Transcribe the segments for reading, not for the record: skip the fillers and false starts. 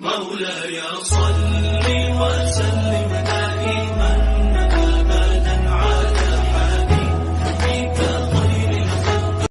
مولاي صل وسلم دائما أبدا على حبيبك خير الخلق.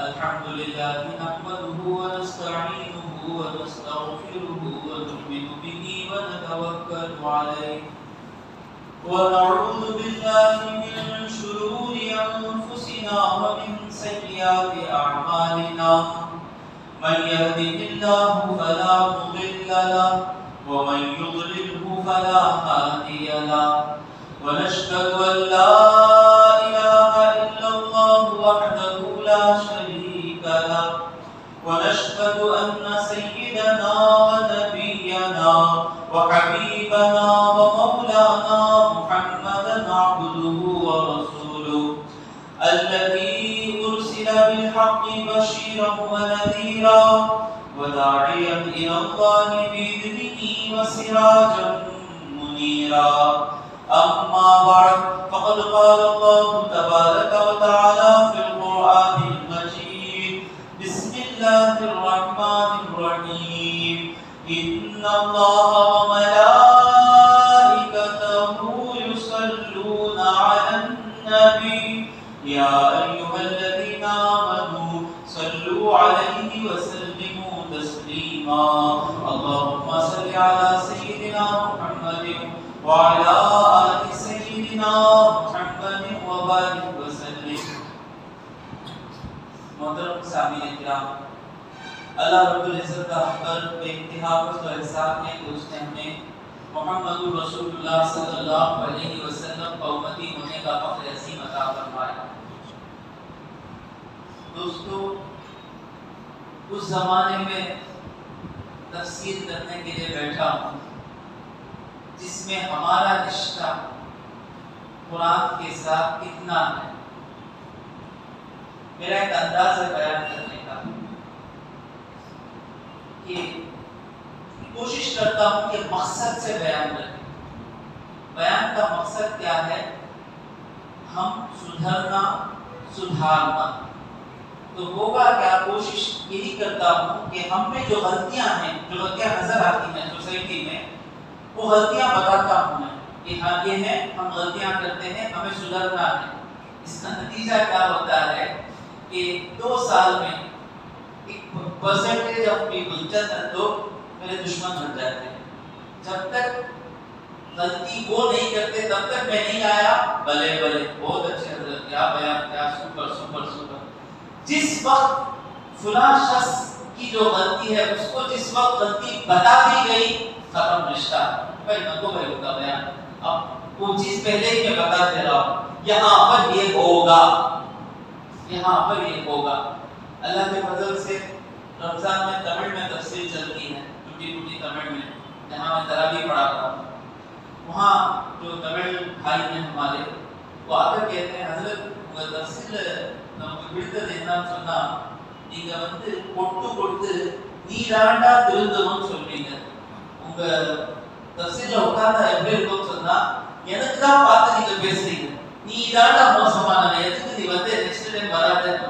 الحمد لله نحمده ونستعينه ونستغفره ونؤمن به ونتوكل عليه ونعوذ بالله من شرور أنفسنا ومن سيئات أعمالنا من يهده الله فلا مضل له ومن يضلله فلا هادي له ونشهد أن لا إله إلا الله وحده لا شريك له ونشهد أن سيدنا ونبينا وحبيبنا ومولانا محمدا عبده ورسوله الذي أرسل بالحق بشيرا ونذيرا وداعيا إلى الله بإذنه وسراجا منيرا. أما بعد فقد قال الله تبارك وتعالى في القرآن المجيد بسم الله الرحمن الرحيم إن الله وملائكته يصلون على النبي يا أيها الذين آمنوا صلوا عليه وسلموا تسليما. اللهم صل على سيدنا محمد وعلى آل سيدنا محمد وبارك وسلم. محترم سامعین کرام، اللہ رب العزت کا ہم پر بے انتہا فضل و احسان ہے کہ اس نے ہمیں محمد رسول اللہ صلی اللہ علیہ وسلم کا امتی ہونے کا فخر عظیم عطا فرمایا. دوستو، اس زمانے میں تفسیر کرنے کے لیے بیٹھا ہوں جس میں ہمارا رشتہ قرآن کے ساتھ کتنا ہے. میرا ایک انداز ہے بیان کرنے کا کہ کوشش کرتا ہوں کہ مقصد سے بیان کریں. بیان کا مقصد کیا ہے؟ ہم سدھرنا، سدھارنا. تو ہوگا کیا؟ کوشش یہی کرتا ہوں کہ ہم میں جو غلطیاں ہیں، جو غلطیاں نظر آتی ہیں سوسائٹی میں، وہ غلطیاں بتاتا ہوں میں کہ ہاں یہ ہیں، ہم غلطیاں کرتے ہیں، ہمیں سدھرنا ہے. اس کا نتیجہ کیا ہوتا ہے کہ 2 سال میں ایک پرسنٹیج آف پیپل، چند لوگ میرے دشمن بن جاتے ہیں. جب تک غلطی وہ نہیں کرتے تب تک میں نہیں آیا، بھلے بھلے بہت اچھے حضرت، کیا بیان، کیا سپر سپر سپر. جس وقت فلاں شخص کی جو غلطی ہے اس کو جس وقت غلطی بتا دی گئی، ختم رشتہ. بھائی نکو بھائی کا بیان، اب وہ چیز پہلے ہی میں بتا دے رہا ہوں، یہاں پر یہ ہوگا، یہاں پر یہ ہوگا. اللہ کے فضل سے رمضان میں تمل میں تفسیر چلتی ہے، ٹوٹی ٹوٹی تمل میں، جہاں میں تراویح پڑھاتا ہوں. وہاں جو تمل بھائی ہیں ہمارے، وہ آ کر کہتے ہیں حضرت உங்கள் தஃசீல் நமக்கு பிடித்தது என்னன்னு சொன்னா, நீங்க கொட்டு கொடுத்து நீ தாண்டா திருந்தணும்னு சொல்றீங்க. உங்க தஃசீல்ல உட்கார்ந்தா எப்படி இருக்கும்னு சொன்னா, எனக்கு தான் பார்த்து நீங்க பேசுறீங்க, நீ தாண்டா மோசமானவன், எதுக்கு நீ நெக்ஸ்ட் டைம் வராதேன்னு.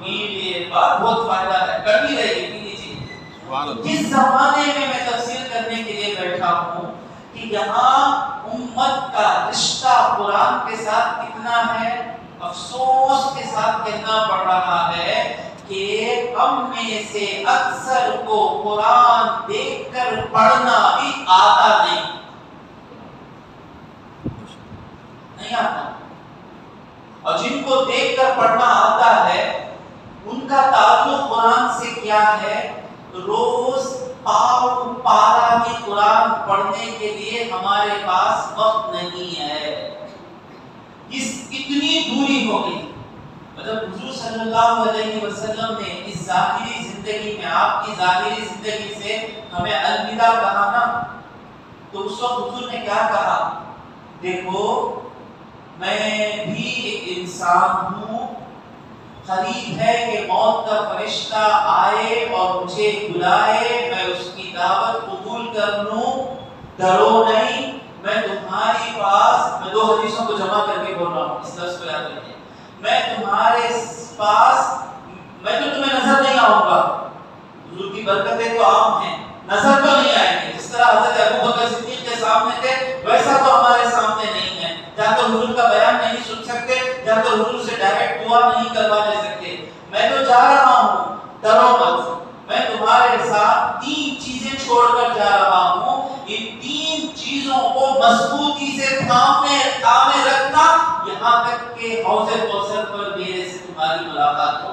یہ بات بہت فائدہ ہے، کڑوی رہے گی پی لیجیے۔ جس زمانے میں میں تفسیر کرنے کے لیے بیٹھا ہوں کہ یہاں امت کا رشتہ قرآن کے ساتھ کتنا ہے، افسوس کے ساتھ کہنا پڑ رہا ہے کہ ہم میں سے اکثر کو قرآن دیکھ کر پڑھنا بھی آتا نہیں آتا، اور جن کو دیکھ کر پڑھنا آتا ہے ان کا تعلق قرآن سے کیا ہے؟ روز پاؤ پارا میں قرآن پڑھنے کے لیے ہمارے پاس وقت نہیں ہے، اس اتنی دوری ہو گئی۔ مطلب حضور صلی اللہ علیہ وسلم نے اس ظاہری زندگی میں، آپ کی ظاہری زندگی سے ہمیں الوداع کہا نا، تو اس وقت حضور نے کیا کہا؟ دیکھو میں بھی ایک انسان ہوں، قریب ہے کہ موت کا فرشتہ آئے اور مجھے بلائے، میں اس کی دعوت قبول کر لوں، ڈرو نہیں، میں تمہاری پاس، میں دو حدیثوں کو جمع کر کے بول رہا ہوں، اس لفظ کو یاد رکھیں، میں تمہارے پاس، میں تو تمہیں نظر نہیں آؤں گا، حضور کی برکتیں تو عام ہیں، نظر تو نہیں آئیں گے، جس طرح حضرت ابوبکر صدیق کے سامنے تھے ویسا تو ہمارے سامنے نہیں ہے، جہاں تو حضور کا بیان نہیں سن سکتے، جہاں تو حضور سے ڈائریکٹ دعا نہیں کروا لے سکتے، میں تو جا رہا ہوں، ڈرو مت، میں تمہارے ساتھ تین چیزیں چھوڑ کر جا رہا ہوں، ان تین چیزوں کو مضبوطی سے تھامے رکھنا یہاں تک کہ حوض کوثر پر میرے سے تمہاری ملاقات ہو۔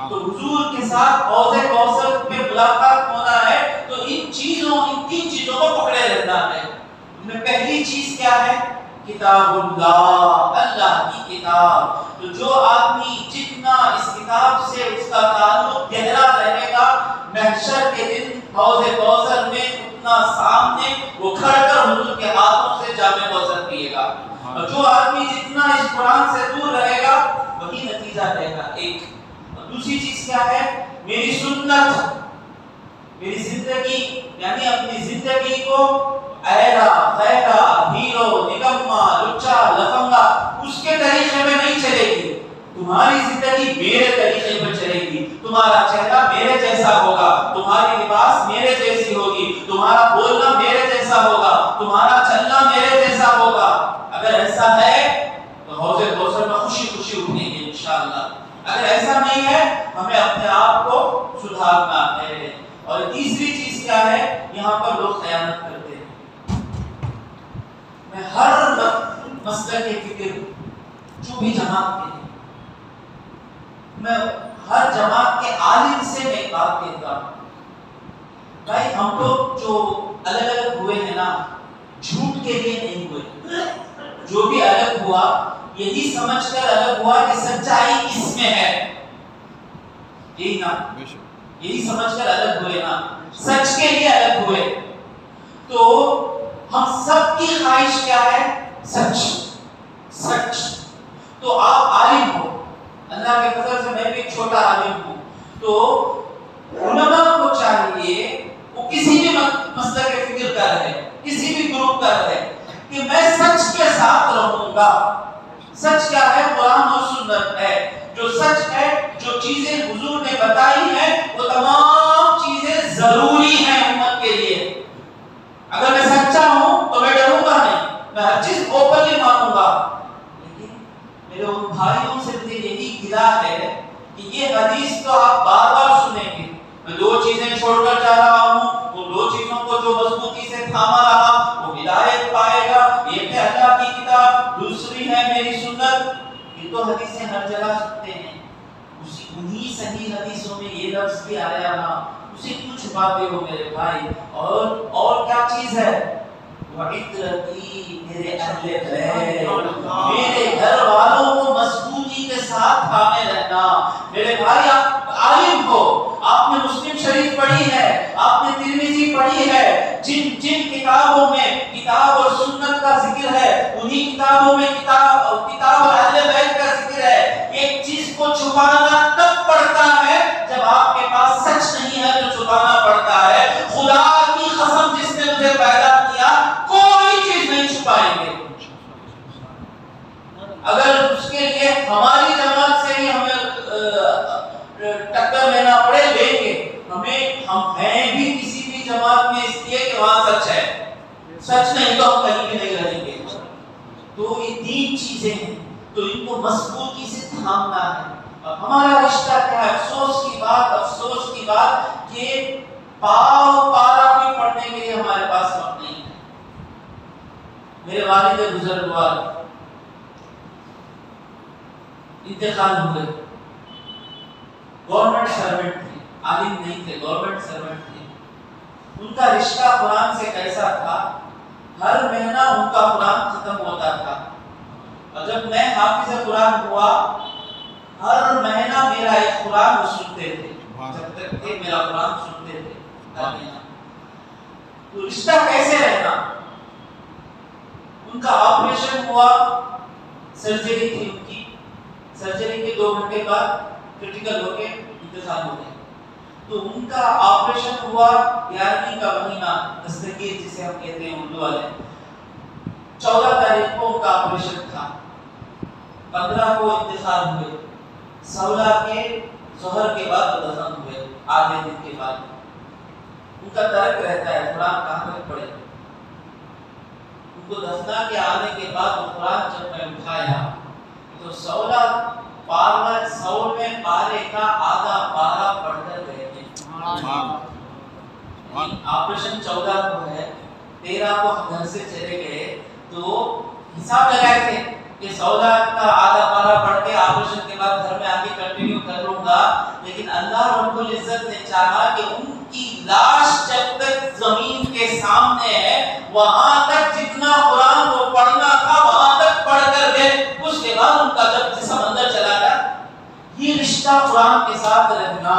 تو حضور کے ساتھ حوض کوثر پہ ملاقات ہونا ہے تو ان تین چیزوں کو پکڑے رہنا ہے۔ ان میں پہلی چیز کیا ہے؟ کتاب اللہ، اللہ کی کتاب۔ تو جو آدمی جتنا اس کتاب سے اس کا تعلق گہرا رہے گا، محشر کے دن حوض کوثر میں اتنا سامنے وہ کھڑ کر حضور کے ہاتھوں سے جام کوثر پیے گا۔ اور جو آدمی جتنا اس قرآن سے دور رہے گا وہی نتیجہ رہے گا۔ ایک دوسری چیز کیا ہے؟ میری سنت، میری زندگی، یعنی اپنی زندگی کو ایرا خیرا ہیرو نکما لچا لفنگا اس کے طریقے میں نہیں چلے گی، تمہاری زندگی میرے طریقے پر چلے گی، تمہارا چہرہ میرے جیسا ہوگا، تمہاری لباس میرے جیسی ہوگی، تمہارا بولنا میرے جیسا ہوگا، تمہارا چلنا میرے جیسا ہوگا۔ اگر ایسا ہے تو حوض کوثر میں خوشی خوشی اٹھیں گے انشاءاللہ۔ اگر ایسا نہیں ہے ہمیں اپنے آپ کو سدھارنا ہے۔ اور تیسری چیز کیا ہے؟ یہاں پر لوگ خیانت کرتے ہیں۔ میں ہر مسئلہ کے فکر جو بھی جماعت کے ہیں، میں ہر جماعت کے عالم سے میں ایک بات کہتا ہوں، بھائی ہم لوگ جو الگ الگ ہوئے ہیں نا، جھوٹ کے لیے نہیں ہوئے، جو بھی الگ ہوا یہی سمجھ کر الگ ہوا کہ سچائی کس میں ہے، یہی نا، یہی سمجھ کر الگ ہوئے نا، سچ کے لیے الگ ہوئے۔ تو ہم سب کی خواہش کیا ہے؟ سچ، سچ۔ تو آپ عالم ہو، اللہ کے فضل سے میں بھی ایک چھوٹا عالم ہوں، تو علماء کو چاہیے وہ کسی بھی مسئلہ کے فکر کر رہے، کسی بھی گروپ کر رہے، کہ میں سچ کے ساتھ رہوں گا۔ سچ کیا ہے؟ قرآن اور سنت ہے۔ جو سچ ہے، جو چیزیں حضور نے بتائی ہیں، وہ تمام چیزیں ضروری ہیں امت کے لیے۔ اگر میں سچا ہوں تو میں ڈروں گا نہیں، میں ہر چیز اوپنلی مانوں گا۔ لیکن میرے ان بھائیوں سے مجھے یہی گلا ہے کہ یہ حدیث تو آپ بار بار سنیں گے، میں دو چیزیں چھوڑ کر جا رہا ہوں، وہ دو چیزوں کو جو مضبوطی سے تھاما رہا وہ ہدایت پائے گا۔ ایک ہے اللہ کی کتاب، دوسری ہے میری سنت۔ یہ تو حدیثیں ہر جگہ سنتے ہیں، انہی صحیح حدیثوں میں یہ لفظ بھی آیا نا، اسے کچھ باتیں ہو میرے بھائی۔ اور کیا چیز ہے؟ وَعِتْرَتِي، میرے اہل بیت، میرے گھر والوں کو مضبوطی کے ساتھ تھامے رہنا۔ میرے بھائی آپ عالم ہو، آپ نے مسلم شریف پڑھی ہے، آپ نے ترمذی پڑھی ہے، جن کتابوں میں کتاب اور سنت کا ذکر ہے انہی کتابوں میں کتاب اور اہل بیت کا ذکر ہے۔ ایک چیز کو چھپانا تب پڑتا ہے جب آپ کے پاس سچ نہیں ہے تو چھپانا پڑتا ہے۔ خدا کی قسم جس نے مجھے پیدا کیا کوئی چیز نہیں چھپائیں گے۔ اگر اس کے لیے ہماری جماعت سے ہی ہمیں ٹکر لینا پڑے لیں گے. ہم ہیں بھی کسی بھی جماعت میں اس لیے کہ وہاں سچ ہے, سچ نہیں تو ہم کہیں بھی نہیں رہیں گے. تو یہ 3 چیزیں ہیں, تو ان کو مضبوطی سے تھامنا ہے. اور ہمارا رشتہ کیا ہے؟ افسوس کی بات کہ پاؤ پارا بھی پڑھنے کے لیے ہمارے پاس وقت نہیں ہے. میرے والد بزرگوار انتقال ہوئے, گورنمنٹ سروینٹ تھے, عالم نہیں تھے, گورنمنٹ سروینٹ تھے. ان کا رشتہ قرآن سے کیسا تھا؟ ہر مہینہ ان کا قرآن ختم ہوتا تھا, اور جب میں حافظ قرآن ہوا ہر مہینہ میرا ایک قرآن وہ سنتے تھے, جب تک کہ میرا قرآن سنتے تھے ہر مہینہ. تو رشتہ کیسے رہنا؟ ان کا آپریشن ہوا, سرجری تھی ان کی, سرجری کے 2 گھنٹے بعد کرٹیکل ہو کے انتقال ہو گئے. تو ان کا آپریشن ہوا 11ویں کا مہینہ, دستگیر جسے ہم کہتے ہیں اردو والے, 14 تاریخ کو ان کا آپریشن تھا, 15 کو انتقال ہوئے, 16 کے ظہر کے بعد دفن ہوئے, آدھے دن کے بعد. ان کا ترک رہتا ہے قرآن کہاں تک پڑھے. ان کو دفنا کے آنے کے بعد وہ قرآن جب میں اٹھایا تو 16 پارے کا آدھا پارا پڑھ کر گئے تھے. آپریشن 14 کو ہے, 13 کو گھر سے چلے گئے, تو حساب لگائے تھے کہ 16 کا آدھا پارا پڑھ کے آپریشن کے بعد گھر میں آ کے کنٹینیو کر لوں گا. لیکن اللہ رب العزت نے چاہا کہ ان کی لاش جب تک زمین کے سامنے ہے وہاں تک جتنا قرآن کو پڑھنا تھا وہاں تک پڑھ کر گئے. اس کے بعد ان کا جب جسم اندر چلا گیا, یہ رشتہ قرآن کے ساتھ رہنا.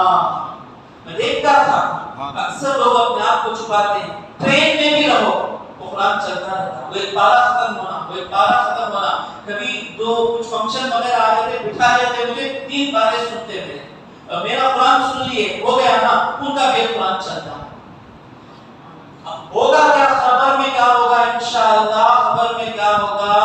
میں دیکھتا تھا اکثر لوگ اپنے آپ کو چھپاتے ہیں, ٹرین میں بھی رہو وہ قرآن چلتا رہتا, وہ ایک پارا ختم ہونا, کبھی 2 کچھ فنکشن وغیرہ آ رہے تھے, بٹھا رہے تھے مجھے, 3 پارے سنتے تھے, میرا قرآن سن لیے ہو گیا نا, ان کا بھی قرآن چلتا. اب ہوگا کیا, خبر میں کیا ہوگا, انشاءاللہ خبر میں کیا ہوگا.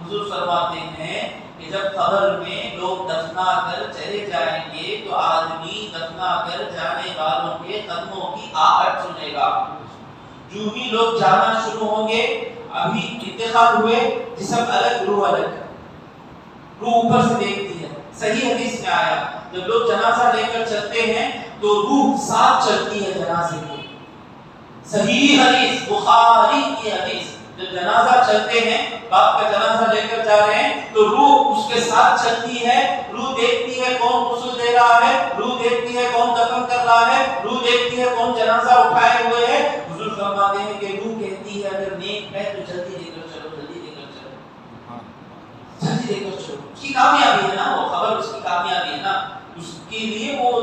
حضور فرماتے ہیں کہ جب قبر میں لوگ دفنا کر چلے جائیں گے تو آدمی دفنا کر جانے والوں کے قدموں کی آہٹ سنے گا. جو ہی لوگ جانا شروع ہوں گے, ابھی انتقال ہوئے, جسم الگ روح الگ, روح اوپر سے دیکھتی ہے. صحیح حدیث میں آیا جب لوگ جنازہ لے کر چلتے ہیں تو روح ساتھ چلتی ہے جنازے کے. صحیح حدیث, بخاری کی حدیث, جب جنازہ چلتے ہیں, باپ کا جنازہ لے کر جا رہے ہیں تو روح اس کے ساتھ چلتی ہے. روح دیکھتی ہے کون غسل دے رہا ہے, روح دیکھتی ہے کون دفن کر رہا ہے, روح دیکھتی ہے کون جنازہ اٹھائے ہوئے ہے. حضور فرماتے ہیں کہ روح کہتی ہے اگر نیک ہے تو جلدی لے کر چلو, جلدی لے کر چلو, جلدی لے کر چلو. اس کی کامیابی ہے نا, وہ خبر اس کی کامیابی ہے نا, اس کے لیے وہ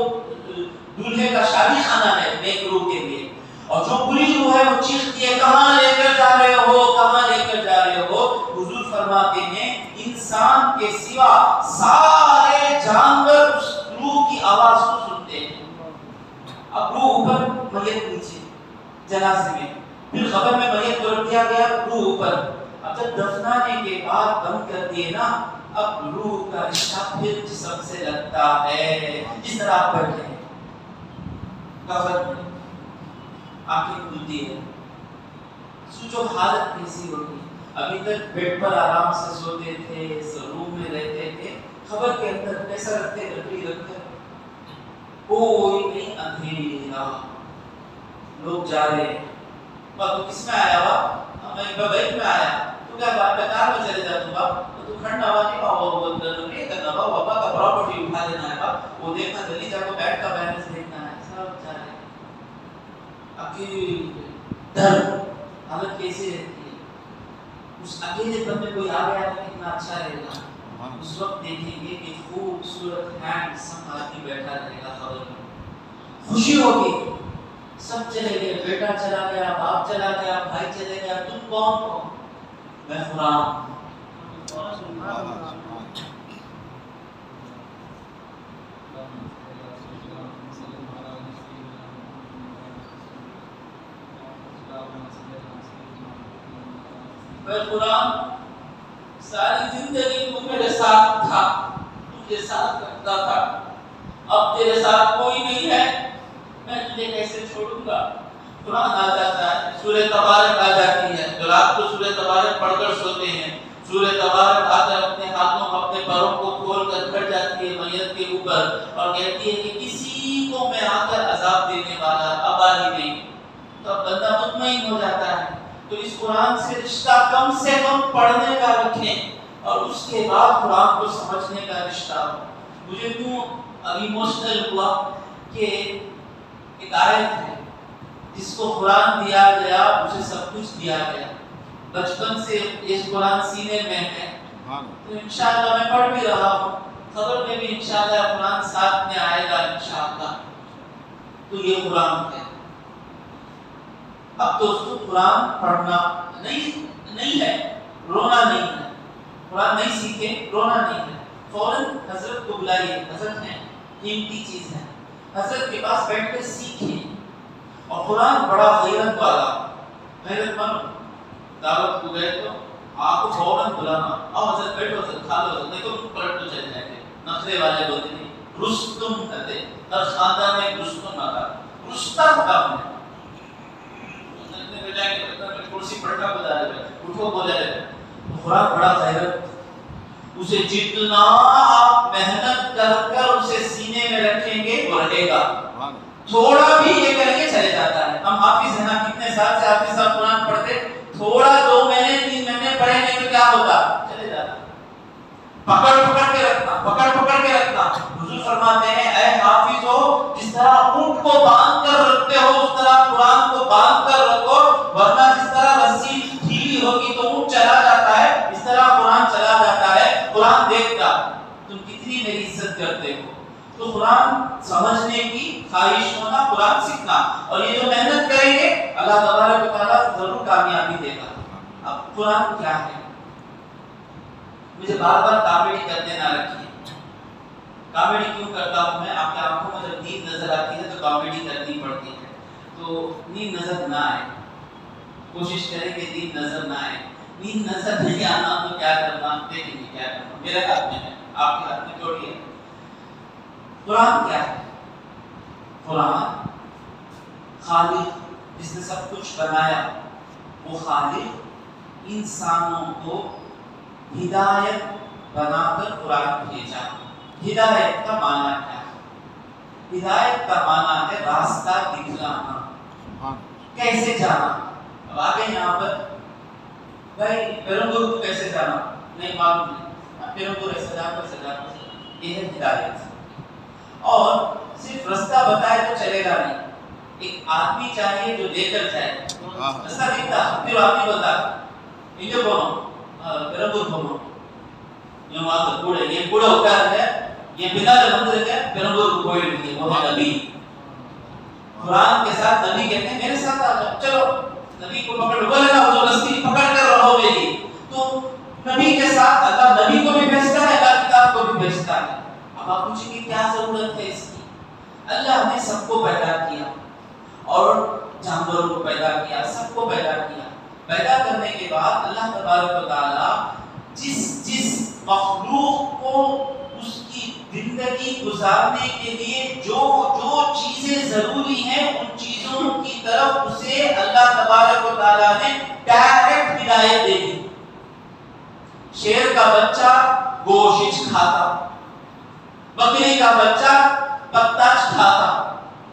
دولہے کا شادی خانہ ہے نیک روح کے لیے. اور جو بری روح ہے وہ چیختی ہے کہاں لے کر جا رہے ہو, کہاں لے کر جا رہے ہو. حضور فرماتے ہیں انسان کے سوا سارے جانور اس روح کی آواز کو سنتے ہیں. اب روح اوپر, میت نیچے جنازے میں, پھر خبر میں میت کو رکھ دیا گیا, روح اوپر. اب جب دفنانے کے بعد بند کر دیے نا, اب روح کا رشتہ پھر جسم سے لگتا ہے. جس طرح آپ بیٹھے ہیں کفن میں, آنکھیں کھلتی ہے, سوچو حالت کیسی ہوگی. ابھی تک بیڈ پر آرام سے سوتے تھے, روم میں رہتے تھے, خبر کے اندر کیسا رکھتے, لکڑی رکھ کر, کوئی نہیں, اندھیرا, لوگ جا رہے ہیں. تو کس میں آیا ہوا, میں بیٹ میں آیا, تو کیا بات, میں کار میں چلے جا, تو کھڑنا ہوا نہیں ہوا, وہ نہیں کرنا ہوا, پاپا کا پراپرٹی اٹھا لینا ہے, وہ دیکھنا, جلدی جا کو بیٹ کا بیلنس دیکھنا ہے, سب جا رہے ہیں. اکیلے ڈر, حالت کیسی رہتی ہے. اس اکیلے پن میں کوئی آ گیا تو کتنا اچھا رہے گا. اس وقت دیکھیں گے کہ خوبصورت ہینڈسم آدمی بیٹھا رہے گا خبر میں, خوشی ہوگی. سب چلے گئے, بیٹا چلا گیا, باپ چلا گیا, بھائی چلے گیا, تم کون ہو, میں قرآن. میں قرآن ساری زندگی تو میرے ساتھ تھا, تجھے ساتھ رکھتا تھا. اب تیرے ساتھ کوئی نہیں ہے، میں تجھے کیسے چھوڑوں گا؟ قرآن آ جاتا ہے، سورہ تبارک آ جاتی ہے، جو رات کو سورہ تبارک پڑھ کر سوتے ہیں، سورہ تبارک آ کر اپنے ہاتھوں اپنے پیروں کو کھول کر کھڑ جاتی ہے میت کے اوپر اور کہتی ہے کہ کسی کو میں آ کر عذاب دینے والا اب آ ہی نہیں، تو اب بندہ مطمئن ہو جاتا ہے۔ تو اس قرآن سے رشتہ کم سے کم پڑھنے کا رکھیں اور اس کے بعد قرآن کو سمجھنے کا رشتہ ہو۔ مجھے کیوں ابھی ایموشنل ہوا کہ ایک آیت ہے جس کو قرآن دیا گیا، مجھے سب کچھ دیا گیا، بچپن سے یہ قرآن سینے میں ہے، تو انشاءاللہ میں پڑھ بھی رہا ہوں، خبر میں بھی انشاءاللہ قرآن ساتھ میں آئے گا انشاءاللہ۔ تو یہ قرآن ہے۔ اب دوستو قرآن پڑھنا نہیں ہے، رونا نہیں ہے، قرآن نہیں سیکھے رونا نہیں ہے، فوراً حضرت کو بلائیے، حضرت ہیں قیمتی چیز ہے، حضرت کے پاس بیٹھ کر سیکھیں۔ اور قرآن بڑا غیرت والا، غیرت مند، دعوت کو گئے تو آپ کو فوراً بلانا، آؤ حضرت بیٹھو، حضرت کھا لو، نہیں تو پلٹ تو چل جائیں گے، نخرے والے ہوتے نہیں، رستم کہتے، ہر خاندان میں رستم آتا، رستم کام ہے، کرسی پلٹا بتا رہے اٹھو بولے رہے۔ قرآن بڑا غیرت، اسے جتنا آپ محنت کر کر اسے سینے میں رکھیں گے وہ رہے گا، تھوڑا بھی یہ کر کے چلے جاتا ہے۔ ہم حافظ ہیں نا، کتنے سال سے حافظ صاحب قرآن پڑھتے، تھوڑا 2 مہینے 3 مہینے پڑھیں گے تو کیا ہوتا، چلے جاتا، پکڑ پکڑ کے رکھنا، پکڑ پکڑ کے رکھنا۔ حضور فرماتے ہیں اے حافظ ہو، جس طرح اونٹ کو باندھ کر رکھتے ہو اس طرح قرآن کو باندھ کر رکھو، ورنہ جس طرح رسی ڈھیلی ہوگی تو اونٹ چلا جاتا ہے، اس طرح قرآن چلا جاتا ہے۔ قرآن دیکھتا تم کتنی میری عزت کرتے ہو۔ تو قرآن سمجھنے کی خواہش ہونا، قرآن سیکھنا، اور یہ جو محنت کریں گے اللہ تبارک و تعالیٰ ضرور کامیابی دے گا۔ اب قرآن کیا ہے؟ مجھے بار بار کامیڈی کرتے نہ رکھیے۔ کامیڈی کیوں کرتا ہوں میں؟ آپ کی آنکھوں میں جب نیند نظر آتی ہے تو کامیڈی کرنی پڑتی ہے، تو نیند نظر نہ آئے، کوشش کریں کہ نیند نظر نہ آئے۔ نیند نظر نہیں آنا تو کیا کرنا، دیکھیں گے کیا کرنا، میرے ہاتھ میں ہے، آپ کے ہاتھ میں تھوڑی ہے۔ قرآن کیا ہے؟ قرآن خالق جس نے سب کچھ بنایا، وہ خالق انسانوں کو ہدایت بنا کر قرآن بھیجا۔ ہدایت کا معنی کیا ہے؟ ہدایت کا معنی ہے راستہ دکھلانا، کیسے جانا۔ اب آگے یہاں پر بھائی پیرمبور کو کیسے جانا نہیں معلوم ہے، پیرمبور ایسا جانا ویسا جانا، یہ ہے ہدایت۔ اور صرف رستہ بتائے تو چلے گا نہیں، ایک آدمی چاہیے جو لے کر جائے، رستہ دکھتا پھر آدمی بتا یہ بولو پیرمبور بولو، یہ وہاں کوڑے، یہ کوڑا ہوتا ہے، یہ بنا جو مندر ہے پیرمبور کو کوئی نہیں ہے، وہ ہے نبی۔ قرآن کے ساتھ نبی کہتے ہیں میرے ساتھ آ جاؤ، چلو نبی کو پکڑ، بولے نا وہ رسی پکڑ کر رہو میری۔ تو نبی کے ساتھ اللہ نبی کو بھی بھیجتا ہے، اللہ کتاب کو بھی بھیجتا ہے۔ اب آپ پوچھیں گے کیا ضرورت ہے اس کی؟ اللہ نے سب کو پیدا کیا اور جانوروں کو پیدا کیا، سب کو پیدا کیا۔ پیدا کرنے کے بعد اللہ تبارک و تعالیٰ جس مخلوق کو اس کی زندگی گزارنے کے لیے جو چیزیں ضروری ہیں ان چیزوں کی طرف اسے اللہ تبارک و تعالیٰ نے ڈائریکٹ ہدایت دے دی۔ شیر کا بچہ گوشت کھاتا، بکری کا بچہ پتا کھاتا،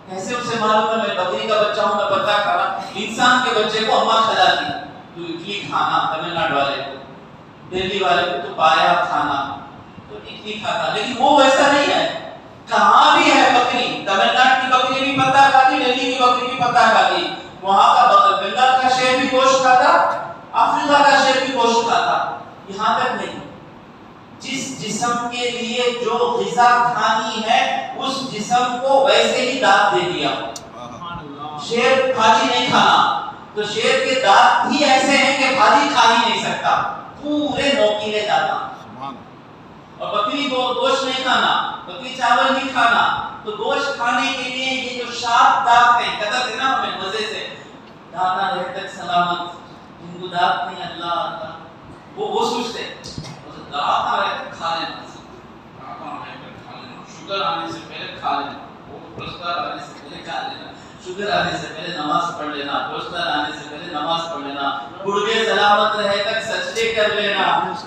کیسے اسے معلوم ہے میں بکری کا بچہ ہوں میں پتا کھانا؟ انسان کے بچے کو اماں کھلاتی، تو اڈلی کھانا تمل ناڈو والے کو، دلی والے کو تو پایا کھانا، تو اڈلی کھاتا، لیکن وہ ویسا نہیں ہے۔ کہاں بھی ہے بکری، تمل ناڈو کی بکری بھی پتا کھاتی، دلی کی بکری بھی پتا کھاتی، وہاں کا بنگال کا شیر بھی گوشت کھاتا، افریقہ کا شیر بھی گوشت کھاتا۔ یہاں تک نہیں، جس جسم کے لیے جو غذا کھانی ہے اس جسم کو ویسے ہی دانت دے دیا۔ شیر پھالی نہیں کھانا، تو شیر کے دانت ہی ایسے ہیں کہ پھالی کھا ہی نہیں سکتا، پورے نوکیلے دانت۔ اور بکری کو گوشت نہیں کھانا، بکری چاول نہیں کھانا، تو گوشت کھانے کے لیے یہ جو شارپ دانت ہیں، کہتا تھے نا ہمیں مزے سے دانا رہ تک سلامت، جن کو دانت نہیں اللہ وہ سوچتے دانت رہ تک کھا لینا، شوگر آنے سے پہلے کھا شوگر آنے سے پہلے نماز پڑھ لینا، کوشتر آنے سے پہلے نماز پڑھ لینا، گڑگے سلامت رہے تک سجدے کر لینا،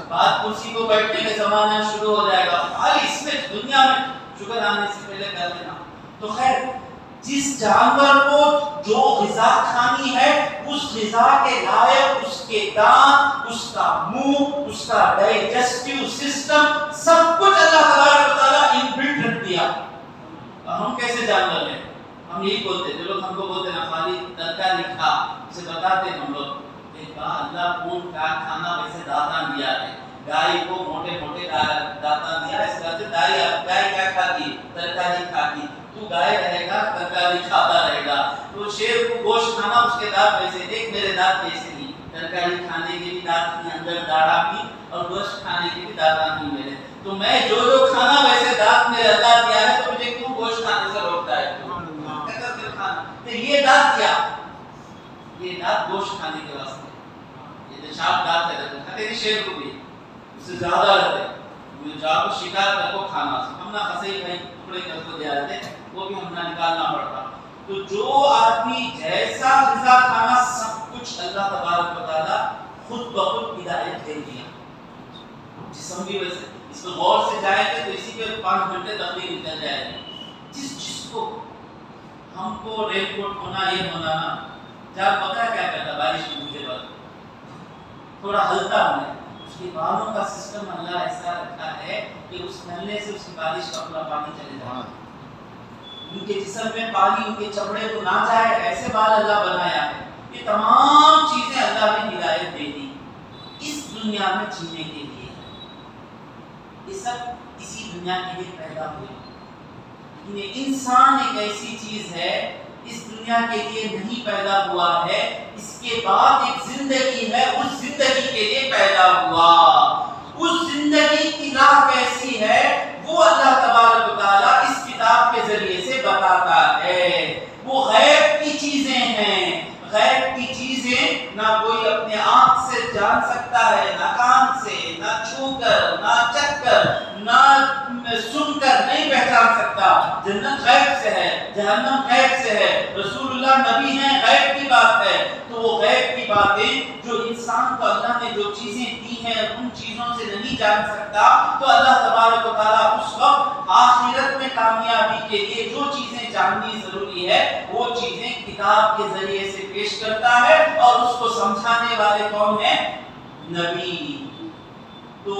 بعد کرسی کو بیٹھنے کا زمانہ شروع ہو جائے گا، خالی اس میں دنیا میں شوگر آنے سے پہلے کر لینا۔ تو خیر جس جانور کو جو غذا کھانی ہے اس غذا کے لائق اس کے دانت، اس کا منہ، اس کا ڈائجسٹیو سسٹم سب کچھ اللہ تبارک و تعالیٰ ان بلٹ رکھ دیا۔ ہم کیسے جانور ہیں؟ ہم یہی بولتے ہیں، جو لوگ ہم کو بولتے ہیں نا خالی ترکاری کھا، اسے بتاتے ہیں ہم لوگ اللہ کون کا کھانا ویسے داتا دیا ہے، گائے کو موٹے موٹے داتا دیا، اس وجہ سے گائے کیا کھاتی ہے؟ ترکاری کھاتی، تو گائے رہے گا ترکاری کھاتا رہے گا۔ تو شیر کو گوشت کھانا، اس کے دانت ویسے، دیکھ میرے دانت کیسے نہیں، ترکاری کھانے کے بھی دانت نہیں، اندر داڑھا بھی، اور گوشت کھانے کے بھی دانت نہیں میرے۔ تو میں جو کھانا ویسے دانت میرے اللہ دیا ہے، تو مجھے کیوں گوشت کھانے سے روکتا ہے؟ تو یہ دانت کیا؟ یہ دانت گوشت کھانے کے واسطے، یہ تو شاپ دانت ہے، کھاتے نہیں شیر کو بھی، اس سے زیادہ رہتے ہیں، جا کو شکار کر کو کھانا، ہم نہ خسائی بھائی ٹکڑے کر کو دے آتے، وہ بھی ہم نہ نکالنا پڑتا۔ تو جو آدمی جیسا غذا کھانا، سب کچھ اللہ تبارک و تعالیٰ خود بخود ہدایت دے دیا۔ جسم بھی ویسے، اس کو غور سے جائیں گے تو اسی پہ 5 گھنٹے تقریر نکل جائے گی۔ جس کو ہم کو رین کوٹ ہونا، یہ ہونا نا، جب پتہ ہے کیا کرتا بارش کے بعد تھوڑا ہلتا ہونا، اس کے بالوں کا سسٹم اللہ ایسا رکھا ہے کہ اس نلنے سے اس کی بارش کا پورا پانی چلے جائے، ان کے جسم میں پانی ان کے چمڑے کو نہ جائے، ایسے بال اللہ بنایا ہے۔ یہ تمام چیزیں اللہ نے ہدایت دے دی اس دنیا میں جینے کے لیے، یہ سب اسی دنیا کے لیے پیدا ہوئے۔ لیکن انسان ایک ایسی چیز ہے اس دنیا کے لیے نہیں پیدا ہوا ہے، اس کے بعد ایک زندگی ہے، اس زندگی کے لیے پیدا ہوا۔ اس زندگی کی راہ کیسی ہے وہ اللہ تبارک و تعالیٰ اس کتاب کے ذریعے سے بتاتا ہے۔ وہ غیب کی چیزیں ہیں، غیب کی چیزیں نہ کوئی اپنے آنکھ سے جان سکتا ہے، نہ کان سے، نہ چھو کر، نہ چکھ کر، نہ سن کر نہیں پہچان سکتا۔ جنت غیب سے ہے، جہنم غیب سے ہے، رسول اللہ نبی ہیں، غیب کی بات ہے۔ تو وہ غیب کی باتیں جو انسان کو اللہ نے جو چیزیں دی ہیں ان چیزوں سے نہیں جان سکتا، تو اللہ تبارک و تعالیٰ اس وقت آخرت میں کامیابی کے لیے جو چیزیں جاننی ضروری ہے وہ چیزیں کتاب کے ذریعے سے پیش کرتا ہے، اور اس کو سمجھانے والے کون ہیں؟ نبی۔ تو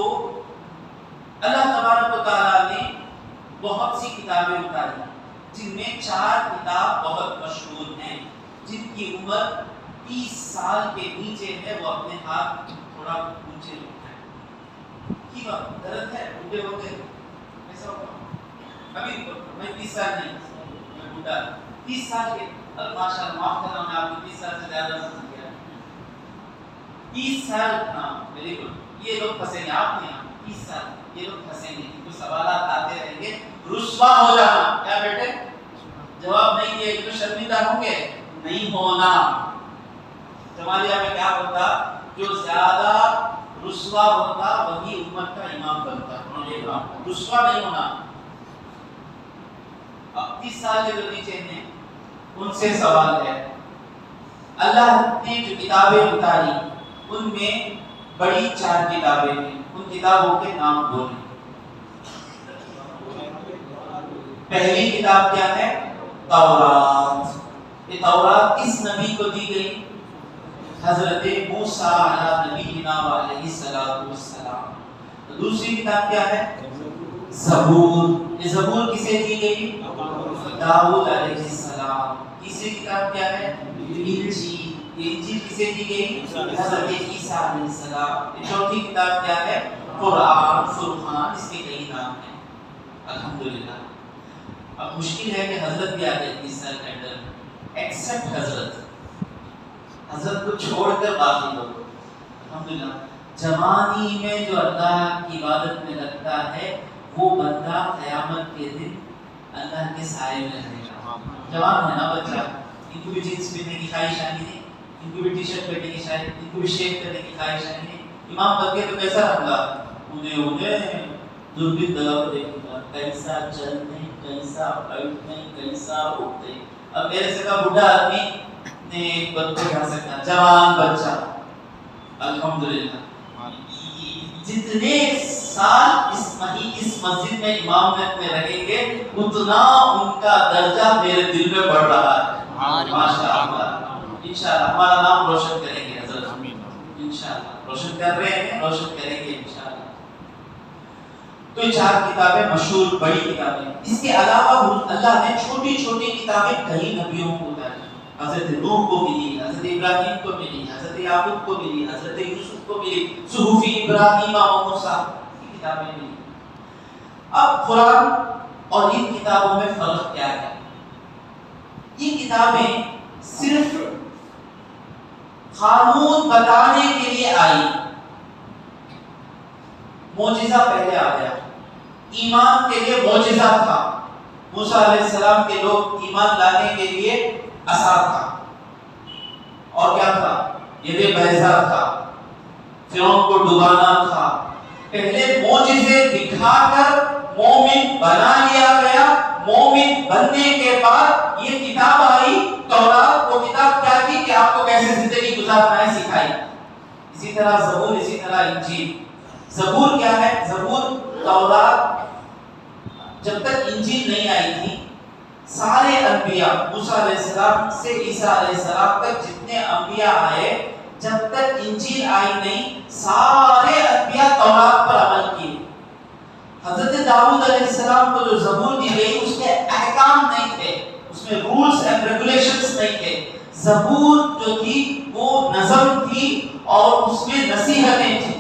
اللہ تبارک و تعالیٰ نے بہت سی کتابیں اتاری، جن میں 4 کتاب بہت مشہور ہیں، جن کی عمر 30 سال کے نیچے ہے، وہ اپنے ہاتھ تھوڑا اونچے اٹھائیں۔ کی بات غلط ہے؟ بوڑھے ہوتے ایسا ہوگا؟ ابھی میں 30 سال نہیں، میں بوڑھا 30 سال کے، ماشاء اللہ معاف کرنا، میں آپ کو 30 سال سے زیادہ سمجھ گیا۔ 30 سال، ہاں ویری گڈ، یہ لوگ پھنسیں گے، آپ نہیں، 30 سال یہ لوگ پھنسیں گے، کیونکہ سوالات آتے رہیں گے۔ رسوا ہو جانا، کیا بیٹے جواب نہیں دیے تو شرمندہ ہوں گے؟ نہیں ہونا۔ جمالیہ میں کیا ہوتا؟ جو زیادہ رسوا ہوتا وہی امت کا امام بنتا، رسوا نہیں ہونا۔ اب 30 سال کے جو نیچے ہیں ان سے سوال ہے، اللہ نے جو کتابیں اتاری ان میں بڑی 4 کتابیں ہیں، ان کتابوں کے نام بولیں۔ پہلی کتاب کیا ہے؟ تورات۔ یہ تورات کس نبی کو دی گئی؟ حضرت موسیٰ علیہ نبینا علیہ السلام۔ دوسری کتاب کیا ہے؟ زبور۔ یہ زبور کسے دی گئی؟ داؤد علیہ السلام۔ تیسری کتاب کیا ہے؟ انجیل۔ انجیل کسے دی گئی؟ حضرت عیسیٰ علیہ السلام۔ چوتھی کتاب کیا ہے؟ قرآن، فرقان، اس کے کئی نام ہیں۔ الحمدللہ۔ اب مشکل ہے کہ حضرت بھی آ گئے 30 سال کے اندر، ایکسپٹ حضرت کو چھوڑ کر باقی لوگ۔ الحمدللہ جوانی میں جو اللہ کی عبادت میں لگتا ہے وہ بندہ قیامت کے دن اللہ کے سائے میں رہے گا۔ جوان ہے نا بچہ، ان کو بھی جینس پہننے کی خواہش آئی نہیں، ان کو بھی ٹی شرٹ پہننے کی خواہش، ان کو بھی شیو کرنے کی خواہش آئی نہیں۔ امام بن کے تو کیسا رہوں گا؟ انہیں دوربین لگا کر دیکھوں گا، کیسا چلتے، کیسا بیٹھتے، کیسا اٹھتے۔ اب میرے سے کہا بڈھا آدمی نے ایک بچے کھا سکتا، جوان بچہ الحمدللہ جتنے سال اس مسجد میں امامت میں رہیں گے اتنا ان کا درجہ میرے دل میں بڑھ رہا ہے ماشاءاللہ۔ انشاءاللہ ہمارا نام روشن کریں گے حضرت، انشاءاللہ روشن کر رہے ہیں، روشن کریں گے انشاءاللہ۔ تو یہ 4 کتابیں مشہور بڑی کتابیں، اس کے علاوہ اللہ نے چھوٹی چھوٹی کتابیں کئی نبیوں کو اتاری، حضرت نوح کو ملی، حضرت ابراہیم کو ملی، حضرت یعقوب کو ملی، حضرت یوسف کو ملی، صحف ابراہیم و موسیٰ کی کتابیں ملی۔ اب قرآن اور ان کتابوں میں فرق کیا ہے؟ یہ کتابیں صرف قانون بتانے کے لیے آئی، معجزہ پہلے آ گیا، ایمان کے لیے معجزہ تھا، موسیٰ علیہ السلام کے لوگ ایمان لانے کے لیے عصا تھا، اور کیا تھا؟ یہ بیضا تھا، فرعون کو ڈبانا تھا۔ پہلے معجزے دکھا کر مومن بنا لیا گیا، مومن بننے کے بعد یہ کتاب آئی تورات۔ وہ کتاب کیا تھی کہ آپ کو کیسے زندگی گزارنا ہے سکھائی۔ اسی طرح زبور، اسی طرح انجیل۔ زبور کیا ہے؟ زبور تورات جب تک انجیل نہیں آئی تھی، سارے انبیاء موسیٰ علیہ السلام سے عیسیٰ علیہ السلام تک جتنے انبیاء آئے، جب تک انجیل آئی نہیں، سارے انبیاء تورات پر عمل کیے۔ حضرت داؤد علیہ السلام کو جو زبور دی گئی اس کے احکام نہیں تھے، اس میں رولز اینڈ ریگولیشنز نہیں تھے۔ زبور جو تھی وہ نظم تھی اور اس میں نصیحتیں تھیں،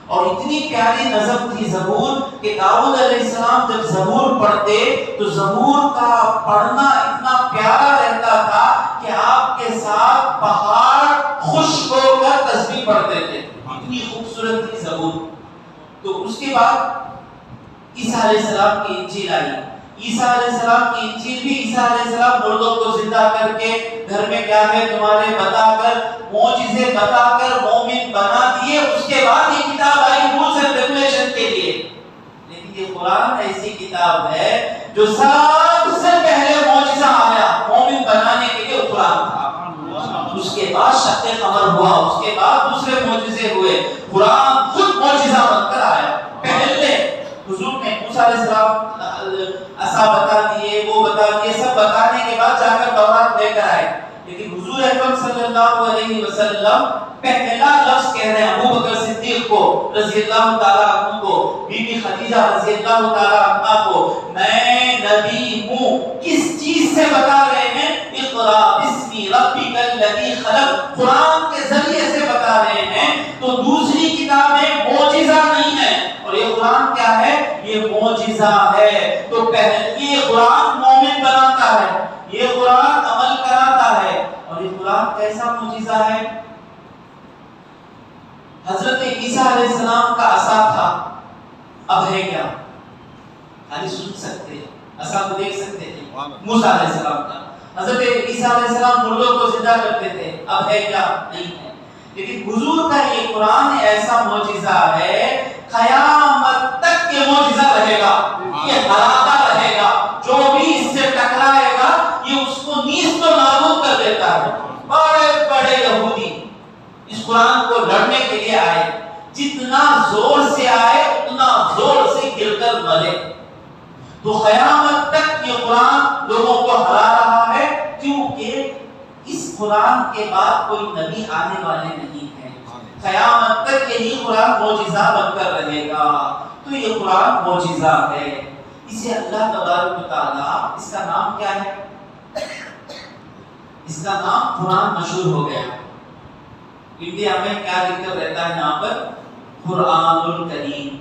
اور اتنی پیاری نظم تھی زبور کہ داؤد علیہ السلام جب زبور پڑھتے تو زبور کا پڑھنا اتنا پیارا رہتا تھا کہ آپ کے ساتھ پہاڑ خشک ہو کر تسبیح پڑھتے تھے، اتنی خوبصورت تھی زبور۔ تو اس کے بعد عیسیٰ علیہ السلام کی انجیل آئی۔ عیسیٰ علیہ السلام کی انجیل بھی عیسیٰ علیہ السلام مردوں کو زندہ کر کے گھر میں کیا ہے تمہارے بتا کر، معجزے بتا کر مومن بنا دیے۔ اس کے بعد یہ کتاب آئی رولز اینڈ ریگولیشن کے لیے۔ لیکن یہ قرآن ایسی کتاب ہے جو سب سے پہلے معجزہ آیا مومن بنانے کے لیے قرآن تھا۔ اس کے بعد شق قمر ہوا، اس کے بعد دوسرے معجزے ہوئے، قرآن خود معجزہ بن کر آیا۔ پہلے حضور نے موسیٰ علیہ السلام عصا بتا دیے، وہ بتا دیے، سب بتانے کے بعد جا کر تورات لے کر آئے۔ لیکن حضور اکرم صلی اللہ علیہ وسلم پہلا لفظ کہہ رہے ہیں ابو بکر صدیق کو رضی اللہ تعالیٰ عنہ کو، بی بی خدیجہ رضی اللہ تعالیٰ عنہ کو، میں نبی ہوں۔ کس چیز سے بتا رہے ہیں؟ اقرا بسم ربک الذی خلق، قرآن کے ذریعے سے بتا رہے ہیں۔ تو دوسری کتابیں معجزہ نہیں ہے، اور یہ قرآن کیا ہے؟ یہ معجزہ ہے۔ تو پہلے یہ قرآن مومن بناتا ہے، یہ قرآن عمل کراتا ہے۔ اور یہ قرآن کیسا معجزہ ہے؟ حضرت عیسیٰ علیہ السلام کا عصا تھا، اب ہے کیا؟ خالی سن سکتے ہیں، عصا کو دیکھ سکتے تھے موسیٰ علیہ السلام کا۔ حضرت عیسیٰ علیہ السلام مردوں کو زندہ کرتے تھے، اب ہے کیا؟ نہیں ہے۔ لیکن حضور کا یہ قرآن ایسا معجزہ ہے، قیامت تک یہ معجزہ رہے گا، یہ ہراتا رہے گا۔ جو بھی اس سے ٹکرائے گا یہ اس کو نیست و نابود کر دیتا ہے۔ بڑے بڑے یہودی اس قرآن کو لڑنے کے لیے آئے، جتنا زور سے آئے اتنا زور سے گر کر مرے۔ تو قیامت تک یہ قرآن لوگوں کو ہرا رہا ہے، کیونکہ اس قرآن کے بعد کوئی نبی آنے والے نہیں ہیں۔ قیامت تک یہی قرآن معجزہ بن کر رہے گا۔ تو یہ قرآن معجزہ ہے، اسے اللہ تبارک و تعالیٰ، اس کا نام کیا ہے؟ اس کا نام قرآن مشہور ہو گیا۔ انڈیا میں کیا لکھ کر رہتا ہے یہاں پر؟ قرآن الکریم۔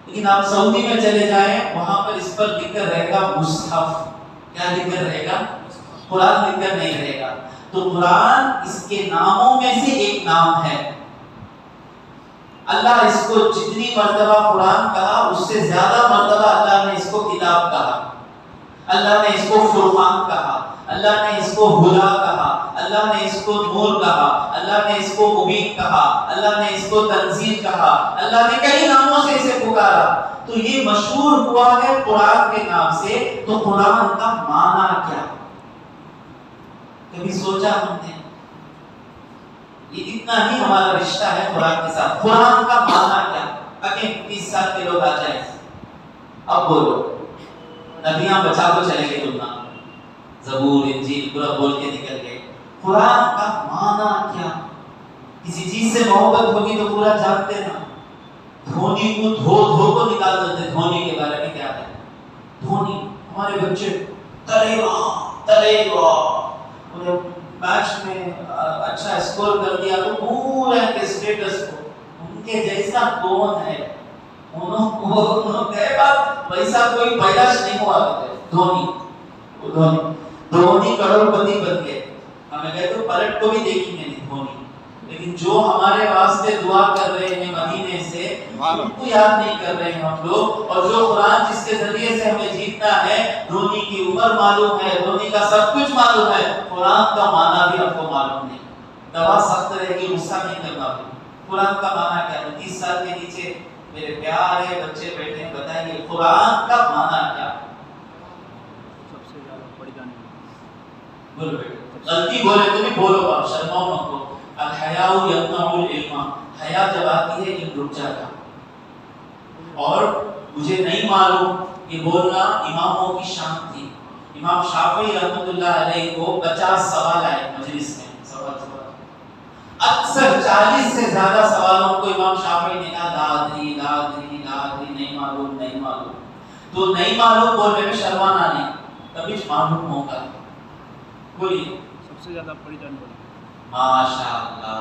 لیکن آپ سعودی میں چلے جائیں، وہاں پر اس پر لکھ کر رہے گا مصحف۔ کیا لکھ کر رہے گا؟ قرآن لکھ کر نہیں رہے گا۔ تو قرآن اس کے ناموں میں سے ایک نام ہے۔ اللہ اس کو جتنی مرتبہ قرآن کہا اس سے زیادہ مرتبہ اللہ نے اس کو کتاب کہا، اللہ نے اس کو فرقان کہا، اللہ نے اس کو ہدا کہا، اللہ نے اس کو نور کہا، اللہ نے اس کو مبین کہا، اللہ نے اس کو تنزیل کہا، اللہ نے کئی ناموں سے اسے پکارا۔ تو یہ مشہور ہوا ہے قرآن کے نام سے. تو قرآن کا معنی کیا؟ کبھی سوچا ہم نے؟ یہ اتنا ہی ہمارا رشتہ ہے قرآن کے ساتھ. قرآن کا معنی کیا؟ اگین 30 سال کے لوگ آ جائیں, اب بولو. نبیاں بچا کو چلے گئے تم نا, زبور انجیل پورا بول کے نکل گئے. قرآن کا معنی کیا؟ کسی چیز سے محبت ہوگی تو پورا جانتے نا. دھونی کو دھو کو نکال دیتے. دھونی کے بارے میں کیا ہے؟ دھونی ہمارے بچے تلے گا انہیں میچ میں اچھا اسکور کر دیا تو پورا کے اسٹیٹس کو ان کے جیسا کون ہے. انہوں کہے بات ویسا کوئی پیدائش نہیں ہوا کرتے. دھونی کروڑ پتی بن گئے. ہمیں کہتے تو پلٹ کو بھی دیکھی میں نے دھونی, لیکن جو ہمارے واسطے دعا کر رہے ہیں مدینے سے ان کو یاد نہیں کر رہے ہیں ہم لوگ. اور جو قرآن جس کے ذریعے سے ہمیں جیتنا ہے, دھونی کی عمر معلوم ہے, دھونی کا سب کچھ معلوم ہے, قرآن کا معنی بھی ہم کو معلوم نہیں. دوا سخت رہے گی, غصہ نہیں کرنا. قرآن کا معنی کیا ہے؟ 30 سال کے نیچے میرے پیارے بچے بیٹھے ہیں, بتائیے قرآن کا معنی کیا؟ سب سے زیادہ پڑھ جانے بولو بیٹے, غلطی بولے تو بھی بولو, آپ شرماؤ مت کو. الحیاء یمنع العلم, حیا جب آتی ہے علم رک جاتا. اور مجھے نہیں معلوم یہ بولنا اماموں کی شان تھی. امام شافعی رحمۃ اللہ علیہ کو 50 سوال آئے مجلس میں, سوال اکثر 40 سے زیادہ سوالوں کو امام شافعی نے کہا دادری نہیں معلوم. تو نہیں معلوم بولنے میں شرمانا نہیں, کبھی معلوم ہوگا. بولیے سب سے زیادہ پڑھی جانے والی. ماشاءاللہ,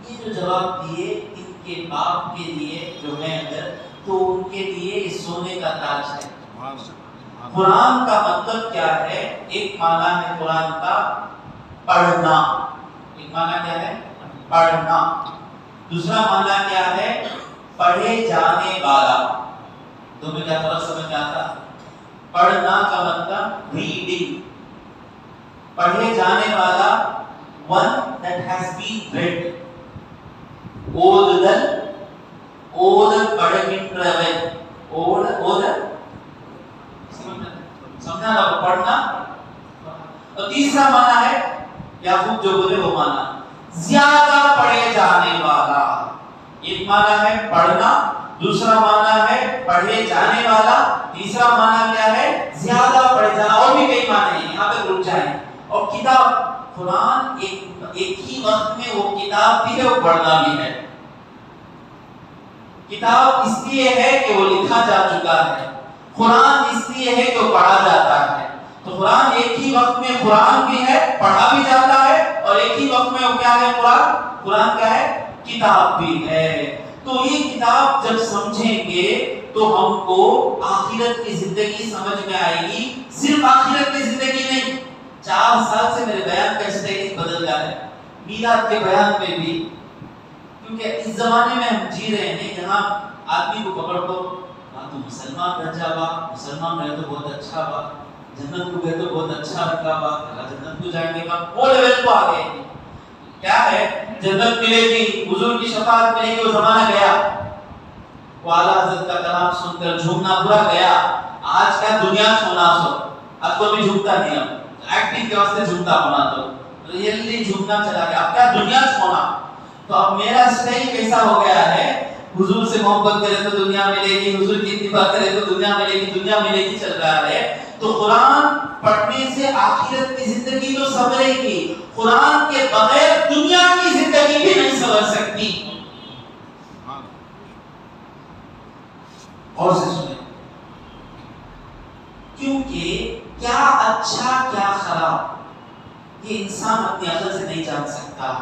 یہ جو جواب دیے ان کے باپ کے لیے جو ہے اگر, تو ان کے لیے اس سونے کا تاج ہے. قرآن کا مطلب کیا ہے؟ ایک معنی ہے قرآن کا پڑھنا. ایک معنی کیا ہے؟ پڑھنا. دوسرا معنی کیا ہے؟ پڑھے جانے والا. دونوں میں کیا فرق سمجھ میں آتا؟ پڑھنا کا مطلب ریڈنگ, پڑھے جانے والا one that has been read. اوذل پڑھنا, سمجھا نا پڑھنا. اور تیسرا معنی ہے یعقوب جو بولے وہ معنی زیادہ پڑھے جانے والا. ایک معنی ہے پڑھنا, دوسرا معنی ہے پڑھے جانے والا, تیسرا معنی کیا ہے؟ زیادہ پڑھے جانا. اور بھی کئی معنی ہیں, یہاں پہ رک جائیں. اور کتاب قرآن ایک ہی وقت میں وہ کتاب بھی ہے, وہ پڑھنا بھی ہے. کتاب اس لیے ہے کہ وہ لکھا جا چکا ہے, قرآن اس لیے ہے کہ وہ پڑھا جاتا ہے. تو قرآن ایک ہی وقت میں قرآن بھی ہے, پڑھا بھی جاتا ہے, اور ایک ہی وقت میں وہ کیا ہے؟ قرآن کیا ہے؟ کتاب بھی ہے. تو یہ کتاب جب سمجھیں گے تو ہم کو آخرت کی زندگی سمجھ میں آئے گی. صرف آخرت کی زندگی نہیں, 4 سال سے میرے بیان کا اسٹیج بدل گیا ہے. میلاد کے بیان میں بھی, کیونکہ اس زمانے میں ہم جی رہے ہیں جہاں آدمی کو پکڑ کو تو مسلمان بن جا با, مسلمان رہے تو بہت اچھا با, جنت کو گئے تو بہت اچھا رکھا با, جنت کو جائیں گے با, وہ لیول کو آ گئے. کیا ہے؟ جنت ملے گی, حضور کی شفاعت ملے گی, وہ زمانہ گیا. وہ اعلیٰ حضرت کا کلام سن کر جھومنا پورا گیا. آج کیا دنیا چھونا سو, اب تو بھی جھومتا نہیں, اب ایکٹنگ کے واسطے جھومتا ہونا, تو ریئلی جھومنا چلا گیا. اب کیا دنیا چھونا. تو اب میرا اسٹائل کیسا ہو گیا ہے؟ حضور سے محبت کرے تو دنیا ملے گی, حضور کی اتباع کرے تو دنیا ملے گی, دنیا ملے گی چل رہا ہے. تو قرآن پڑھنے سے آخرت کی زندگی تو سنورے گی, قرآن کے بغیر دنیا کی زندگی بھی نہیں سنور سکتی. اور سے سنیں, کیونکہ کیا اچھا کیا خراب یہ انسان اپنی عقل سے نہیں جان سکتا.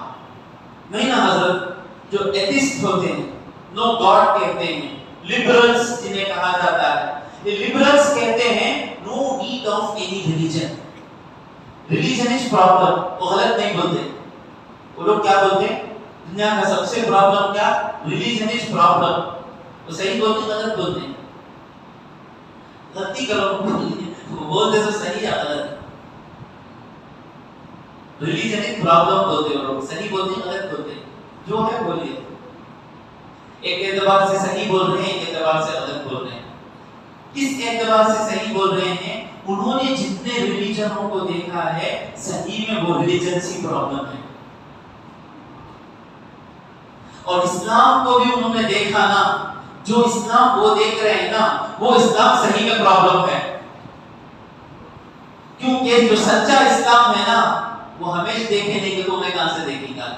نہیں نا حضرت, جو ایتھسٹ ہوتے ہیں, نو گاڈ کہتے ہیں, لبرلز جنہیں کہا جاتا ہے, یہ لبرلز کہتے ہیں no need of any religion, religion is problem. وہ غلط نہیں بولتے. وہ لوگ کیا بولتے ہیں؟ دنیا کا سب سے پرابلم کیا؟ Religion is problem. وہ صحیح بولتے غلط بولتے ہیں؟ غلطی کرو, بولتے تو صحیح یا غلط؟ ریلیجن ایک پرابلم بولتے ہیں لوگ, صحیح بولتے غلط بولتے, جو ہے بولیے. ایک اعتبار سے صحیح بول رہے ہیں, ایک اعتبار سے غلط کس اعتبار سے صحیح بول رہے ہیں؟ انہوں نے جتنے ریلیجنوں کو دیکھا ہے صحیح میں وہ ریلیجنسی پرابلم ہے، اور اسلام کو بھی انہوں نے دیکھا نا، جو اسلام وہ دیکھ رہے ہیں نا وہ اسلام صحیح میں پرابلم ہے، کیونکہ جو سچا اسلام ہے نا وہ ہمیشہ دیکھے نہیں کہ تمہیں کہاں سے دیکھے گا.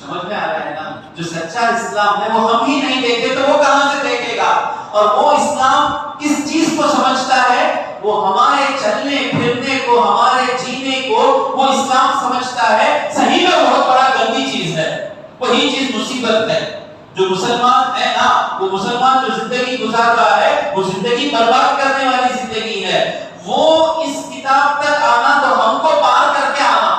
سمجھ میں آ رہا ہے نا؟ جو سچا اسلام ہے وہ ہم ہی نہیں دیکھے تو وہ کہاں سے دیکھے گا؟ اور وہ اسلام کس چیز کو سمجھتا ہے؟ وہ ہمارے چلنے پھرنے کو، ہمارے جینے کو وہ اسلام سمجھتا ہے صحیح میں بہت بڑا گندی چیز ہے، وہی چیز مصیبت ہے. جو مسلمان ہے نا، وہ مسلمان جو زندگی گزار رہا ہے وہ زندگی برباد کرنے والی زندگی ہے. وہ اس کتاب تک آنا تو ہم کو پار کر کے آنا،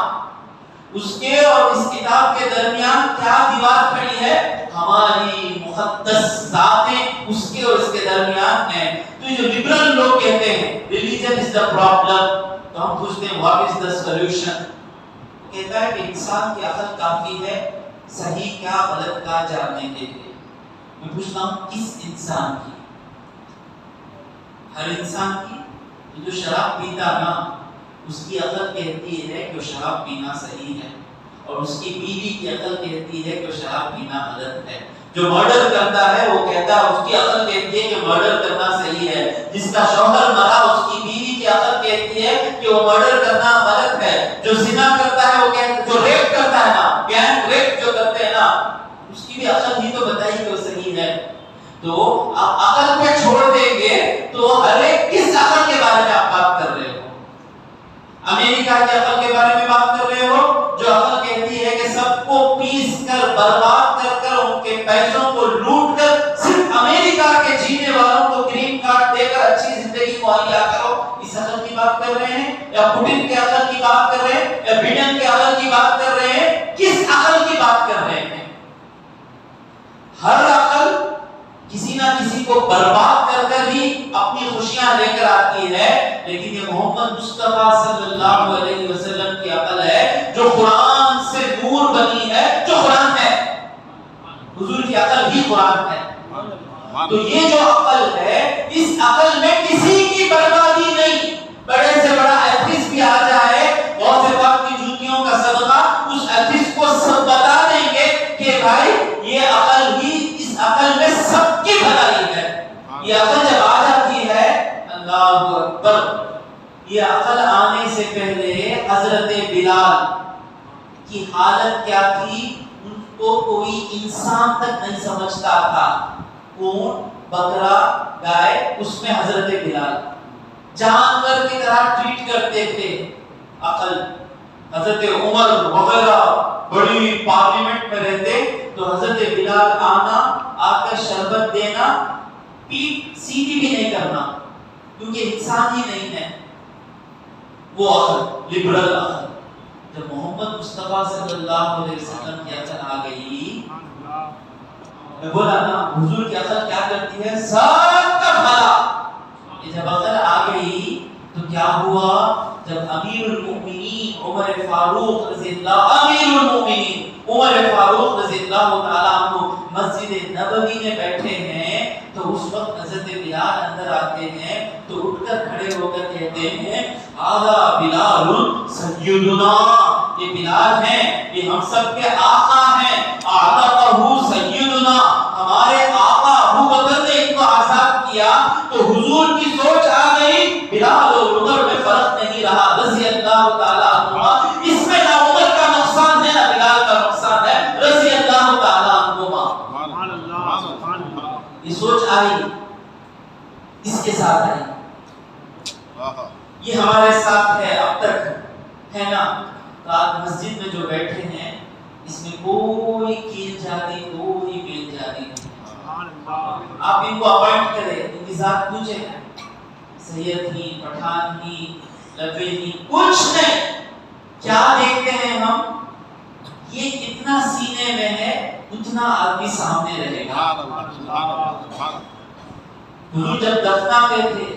اس کے اور اس کتاب کے درمیان کیا دیوار کھڑی ہے؟ ہماری مقدس ذاتیں اس کے اور اس کے درمیان ہیں. تو جو لبرل لوگ کہتے ہیں ریلیجن از دا پرابلم، تو ہم پوچھتے ہیں واٹ از دا سولوشن؟ کہتا ہے کہ انسان کی عقل کافی ہے صحیح کیا غلط کا جاننے کے لیے. میں پوچھتا ہوں کس انسان کی؟ ہر انسان کی. جو شراب پیتا نا اس کی عقل کہتی ہے کہ شراب پینا صحیح ہے، اور اس کی بیوی کی عقل کہتی ہے کہ شراب پینا غلط ہے. جو مرڈر کرتا ہے وہ کہتا ہے، اس کی عقل کہتی ہے کہ مرڈر کرنا صحیح ہے. جس کا شوہر مرا اس کی بیوی کی عقل کہتی ہے کہ وہ مرڈر کرنا غلط ہے. جو زنا کرتا ہے وہ کہتا ہے، جو ریپ کرتا ہے نا، گینگ ریپ جو کرتے ہیں نا، اس کی بھی عقل ہی تو بتائی کہ وہ صحیح ہے. تو آپ عقل پہ چھوڑ دیں گے تو ہر ایک کس عقل کے بارے میں آپ بات کر رہے ہو؟ امریکہ کی عقل کے بارے میں بات کر رہے ہو جو عقل کہتی ہے کہ سب کو پیس کر برباد کر ان کے پیسوں کو لوٹ کر صرف امریکہ کے جینے والوں کو گرین کارڈ دے کر اچھی زندگی مہیا کرو. اس عقل کی بات کر رہے ہیں یا پوٹن کے عقل کی بات کر رہے ہیں یا بائیڈن کے عقل کی بات کر رہے ہیں؟ کس عقل کی بات کر رہے ہیں؟ ہر عقل کسی نہ کسی کو برباد کر کر ہی اپنی خوشیاں لے کر آتی ہے. لیکن یہ محمد مصطفیٰ صلی اللہ علیہ وسلم کی عقل ہے جو قرآن سے نور بنی ہے، جو قرآن ہے. حضور کی عقل ہی قرآن ہے. تو یہ جو عقل ہے اس عقل میں کسی کی بربادی نہیں. بڑے سے بڑا ایتھیسٹ بھی آ جائے غوث پاک کی جوتیوں کا صدقہ اس ایتھیسٹ کو سب بتا دیں گے کہ بھائی یہ عقل ہی، اس عقل میں سب کی بھلائی ہے. یہ عقل جب آ جاتی ہے، اللہ اکبر، یہ عقل آنے سے پہلے حضرت بلال کی حالت کیا تھی؟ ان کو کوئی انسان تک نہیں سمجھتا تھا. اونٹ، بکرا، گائے، اس میں حضرت بلال جانور کی طرح ٹریٹ کرتے تھے. عقل حضرت عمر وغیرہ بڑی پارلیمنٹ میں رہتے تو حضرت بلال آنا، آ کر شربت دینا، پیٹ سیدھی بھی نہیں کرنا کیونکہ انسان ہی نہیں ہے. وہ عقل لبرل عقل. جب محمد مصطفیٰ صلی اللہ علیہ وسلم کی عقل آ گئی، میں بولا نا حضور کی عقل کیا کرتی ہے؟ سب کا بھلا. جب عقل آ گئی تو کیا ہوا؟ جب امیر المؤمنین عمر فاروق رضی اللہ، امیر المؤمنین عمر فاروق رضی اللہ تعالیٰ عنہ مسجد نبوی میں بیٹھے ہیں تو اس وقت حضرت بلال اندر آتے ہیں تو اٹھ کر کھڑے ہو کر کہتے ہیں آذا بلال سیدنا، یہ بلال ہیں، یہ ہم سب کے آقا ہیں. اعتقہ سیدنا، ہمارے آقا ابو بکر نے ان کو آزاد کیا. تو حضور کی سوچ آ گئی بلال اور عمر میں فرق نہیں رہا رضی اللہ تعالیٰ عنہ. اس میں نہ عمر کا نقصان ہے نہ بلال کا نقصان ہے رضی اللہ تعالیٰ عنہ. یہ سوچ آئی، اس کے ساتھ آئی، یہ ہمارے ساتھ ہے اب تک ہے نا. رات مسجد میں جو بیٹھے ہیں اس میں کوئی کیل جاتی، کوئی بیل جاتی نہیں. آپ ان کو اپوائنٹ کریں، ان کی ذات پوچھیں، سید ہی، پٹھان ہی، لبے ہی، کچھ نہیں. کیا دیکھتے ہیں ہم؟ یہ کتنا سینے میں ہے اتنا آدمی سامنے رہے گا. حضور جب دفناتے تھے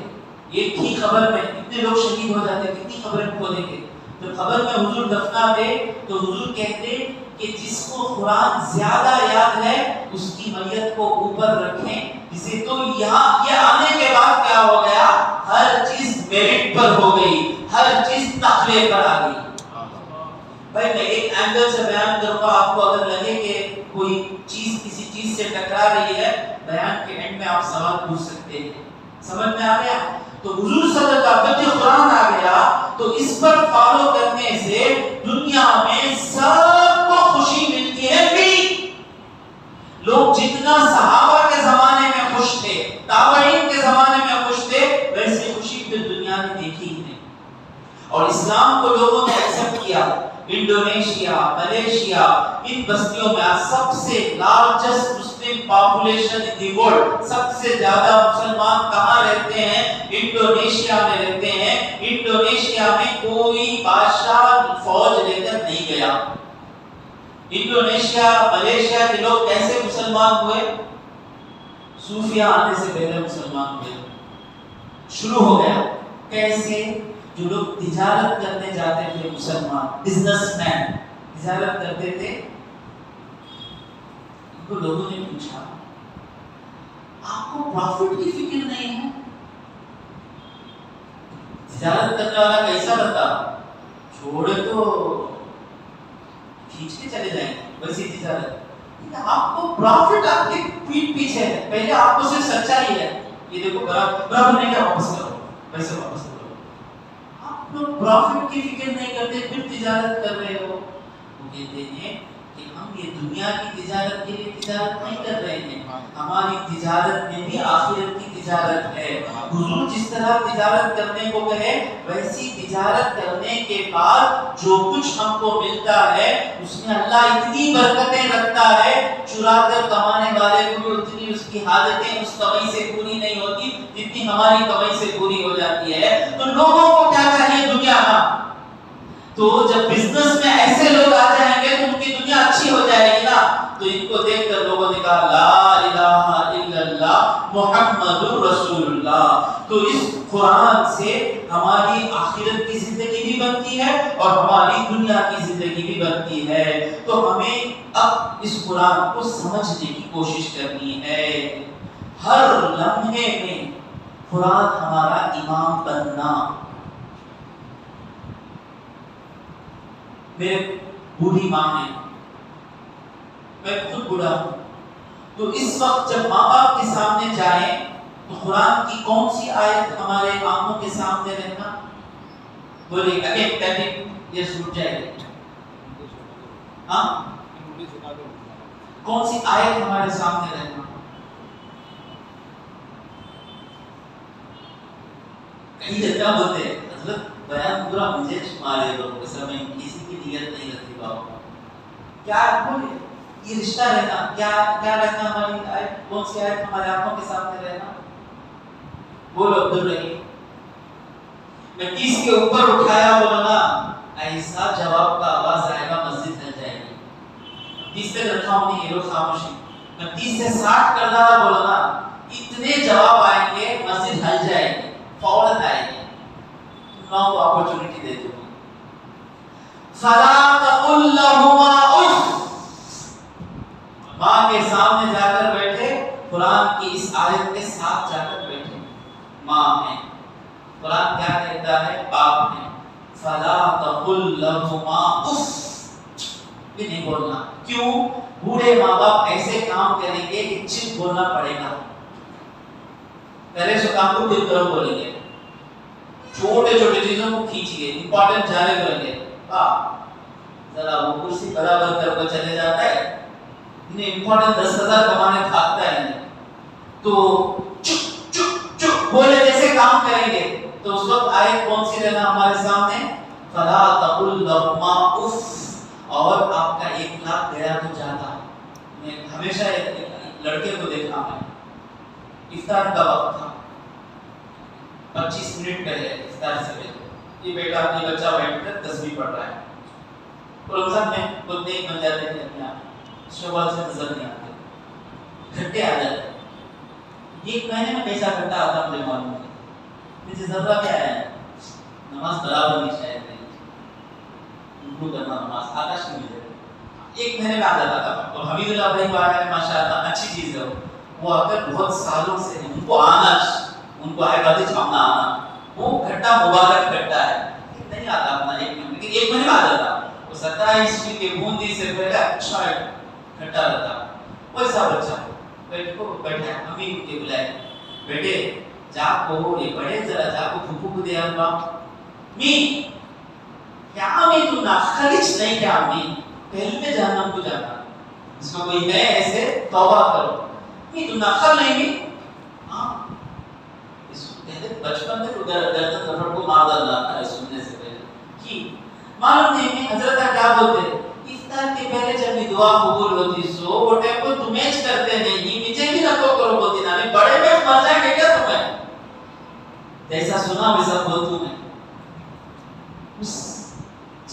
ایک ہی قبر میں کتنے لوگ شہید ہو جاتے، کتنی قبریں کھودیں گے. جب قبر میں حضور دفناتے تو حضور کہتے کہ جس کو قرآن زیادہ یاد ہے اس کی میت کو اوپر رکھیں، جسے تو یہاں یہ آنے کے بعد کیا ہو گیا؟ ہر چیز میرٹ پر ہو گئی، ہر چیز تقوی پر آ گئی۔ بھائی میں ایک اینگل سے بیان کروں گا، آپ کو اگر لگے کہ کوئی چیز کسی چیز سے ٹکرا رہی ہے، بیان کے اینڈ میں آپ سوال پوچھ سکتے ہیں۔ سمجھ میں آ گیا؟ تو حضور صلی اللہ علیہ وسلم جب قرآن آ گیا تو اس پر فالو کرنے سے دنیا میں سب کو خوشی ملتی ہے۔ بھی لوگ جتنا صحابہ کے زمانے میں خوش تھے، تابعین کے زمانے میں خوش تھے، ویسے خوشی پھر دنیا نے دیکھی ہی نہیں۔ اور اسلام کو لوگوں نے ایکسپٹ کیا۔ انڈونیشیا، ملیشیا، ان بستیوں میں سب سے largest Muslim population in the world, سب سے زیادہ مسلمان کہاں رہتے ہیں؟ انڈونیشیا میں رہتے ہیں۔ انڈونیشیا میں کوئی بادشاہ فوج لے کر نہیں گیا۔ انڈونیشیا، ملیشیا کے لوگ کیسے مسلمان ہوئے؟ صوفیہ آنے سے پہلے مسلمان ہوئے۔ شروع ہو گیا کیسے؟ جو لوگ تجارت کرنے جاتے تھے، مسلمان بزنس مین تجارت کرتے تھے، ان کو لوگوں نے پوچھا آپ کو پروفٹ کی فکر نہیں ہے؟ تجارت کرنے والا کیسا بنتا؟ چھوڑے تو کھینچ کے چلے جائیں گے، ویسی تجارت۔ آپ کو پروفٹ آپ کے پیٹ پیچھے ہے، پہلے آپ کو صرف سچائی ہے، یہ دیکھو برابر نہیں کیا، واپس کرو، پیسے واپس کرو۔ آپ پروفٹ کی فکر نہیں کرتے، پھر تجارت کر رہے ہو۔ وہ کہتے ہیں کہ ہم یہ دنیا کی تجارت کے لیے تجارت نہیں کر رہے ہیں، ہماری تجارت میں بھی آخرت کی تجارت ہے۔ حضور جس طرح تجارت کرنے کو کہے، ویسی تجارت کرنے کے بعد جو کچھ ہم کو ملتا ہے اس میں اللہ اتنی برکتیں رکھتا ہے، چرا کر کمانے والے کو بھی اتنی اس کی حاجتیں اس کمائی سے پوری نہیں ہوتی جتنی ہماری کمائی سے پوری ہو جاتی ہے۔ تو لوگوں کو کیا چاہیے دنیا کا؟ تو جب بزنس میں ایسے لوگ آ جائیں گے تو ان کی دنیا اچھی ہو جائے گی نا۔ تو ان کو دیکھ کر لوگوں نے کہا لا الہ الا اللہ محمد رسول اللہ۔ تو اس قرآن سے ہماری آخرت کی زندگی بھی بنتی ہے اور ہماری دنیا کی زندگی بھی بنتی ہے۔ تو ہمیں اب اس قرآن کو سمجھنے کی کوشش کرنی ہے۔ ہر لمحے میں قرآن ہمارا امام بننا۔ میرے بوڑھی ماں ہے، میں خود بوڑھا ہوں، تو اس وقت جب ماں باپ کے سامنے جائیں تو قرآن کی کون سی آیت ہمارے آنکھوں کے سامنے رہنا؟ بولے یہ سوٹ جائے گی، ہاں کون سی آیت ہمارے سامنے رہنا؟ کہیں جتنا بولتے ہیں حضرت بیان پورا مجھے شمارے دو، اس میں کسی کی نیت نہیں رکھتی بابا۔ کیا بولے یہ رشتہ رہنا، کیا رہنا ہماری آیت، کون سی آیت ہمارے آنکھوں کے سامنے رہنا؟ بولو عبد الرحیم۔ میں 30 کے اوپر اٹھایا بولا نا، ایسا جواب کا آواز آئے گا مسجد ہل جائے گی۔ 30 تک رکھا ہوں نہیں، یہ لوگ خاموشی۔ میں 30 سے 60 کر رہا بولا نا، اتنے جواب آئیں گے مسجد ہل جائے گی، فوراً آئے گی۔ تم کو اپورچونٹی دے دوں گی۔ فَلَا تَقُلْ لَهُمَا اُفٍّ، ماں کے سامنے جا کر بیٹھے، قرآن کی اس آیت کے ساتھ جا کر بیٹھے، ماں ہے، قرآن کیا کہتا ہے؟ باپ ہے۔ فَلَا تَقُلْ لَهُمَا اُفٍّ، بھی نہیں بولنا۔ کیوں؟ بوڑھے ماں باپ ایسے کام کریں گے کہ چپ بولنا پڑے گا۔ پہلے سو کام کو دل کرو بولیں گے، چھوٹے چھوٹے چیزوں کو کھینچیے، امپورٹنٹ جانے کریں گے، ذرا وہ کرسی برابر کر کے چلے جاتا ہے، انہیں امپورٹنٹ 10,000 کمانے بھاگتا ہے، تو چپ چپ چپ بولے جیسے کام کریں گے۔ تو اس وقت آیت کون سی رہنا ہمارے سامنے؟ فلا تقل لهما اف، اور آپ کا 1 لاکھ گیا تو جاتا۔ میں ہمیشہ ایک لڑکے کو دیکھا، میں افطار کا وقت تھا، 25 منٹ پہلے افطار سے پہلے یہ بیٹا اپنی بچہ بیٹھ کر تسبیح پڑھ رہا ہے، اور رمضان میں خود نیک بن جاتے ہیں، اپنے آپ شوال سے نظر نہیں آتے، گھٹے آ جاتے ہیں۔ 1 مہینے میں کیسا گھٹا آتا مجھے معلوم نہیں، مجھے ذرہ کیا ہے، نماز برابر نہیں شاید نہیں، رکوع کرنا نماز آکاش میں ملے 1 مہینے میں آ جاتا تھا۔ اور حمید اللہ بھائی کو آیا ہے ماشاء اللہ، اچھی چیز ہے، وہ اگر بہت سالوں سے ان کو آنا، ان کو آئے باتیں چھاپنا آنا، وہ گھٹا مبارک گھٹا ہے، نہیں آتا اپنا ایک مہینے، لیکن ایک مہینے بعد آتا، وہ 17 عیسوی کے بوندی سے پہلے اچھا گھٹا رہتا، ویسا بچہ بیٹھا امی کے بلائے، بیٹے جا کو یہ بڑے ذرا جا کو پھوپھو کو دے آؤں گا، می کیا می تو نہ خرچ نہیں کیا می پہلے میں جہنم کو جانا، اس میں کوئی ہے ایسے توبہ کرو، می تو نقل نہیں می، ہاں اس کو کہتے بچپن میں گردن دفر کو مار ڈالنا تھا سننے سے پہلے کی معلوم نہیں می حضرت کیا بولتے افطار کے پہلے جب بھی دعا قبول ہوتی سو وہ ٹائم کو تمہیں کرتے نہیں مجھے بھی نہ کرو بولتی نا بڑے میں مر جائیں گے کیا تمہیں، جیسا سنا ویسا بولتوں میں، اس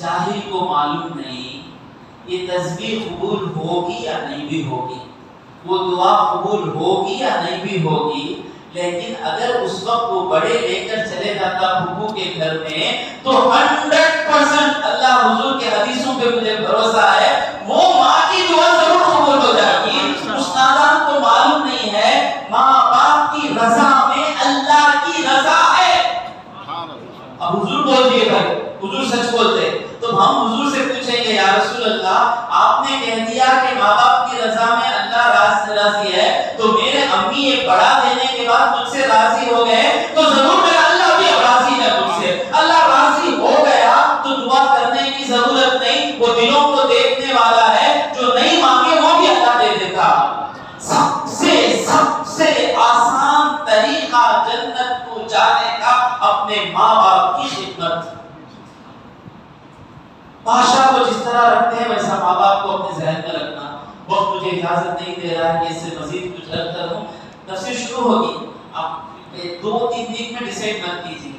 جاہل کو معلوم نہیں یہ تسبیح قبول ہوگی یا نہیں بھی ہوگی، وہ دعا قبول ہوگی یا نہیں بھی ہوگی، لیکن اگر اس وقت وہ بڑے لے کر چلے جاتا پھوپھو کے گھر میں تو 100% اللہ حضور کے حدیثوں پہ مجھے بھروسہ ہے وہ ماں کی دعا ضرور قبول ہو جائے گی۔ اس نادان کو معلوم نہیں ہے ماں باپ کی رضا میں اللہ کی رضا ہے۔ اب حضور بول دیے بھائی، حضور سچ بولتے تو ہم حضور سے پوچھیں گے یا رسول اللہ آپ نے کہہ دیا کہ ماں باپ کی رضا میں اللہ راضی ہے، تو میرے امی یہ بڑا دینے کے بعد مجھ سے راضی ہو گئے تو ضرور میرا اللہ بھی راضی ہے مجھ سے، اللہ راضی ہو گیا تو دعا کرنے کی ضرورت نہیں، وہ دلوں کو دیکھنے والا ہے، جو نہیں مانگے وہ بھی اللہ دے دیتا۔ سب سے آسان طریقہ جنت کو جانے کا اپنے ماں باپ کی خدمت، بادشاہ کو جس طرح رکھتے ہیں ویسا ماں باپ کو اپنے ذہن میں رکھنا۔ وقت مجھے اجازت نہیں دے رہا ہے کہ اس سے مزید کچھ رکھ کروں، تفسیر شروع ہوگی، آپ 2-3 دن میں ڈیسائیڈ مت کیجیے،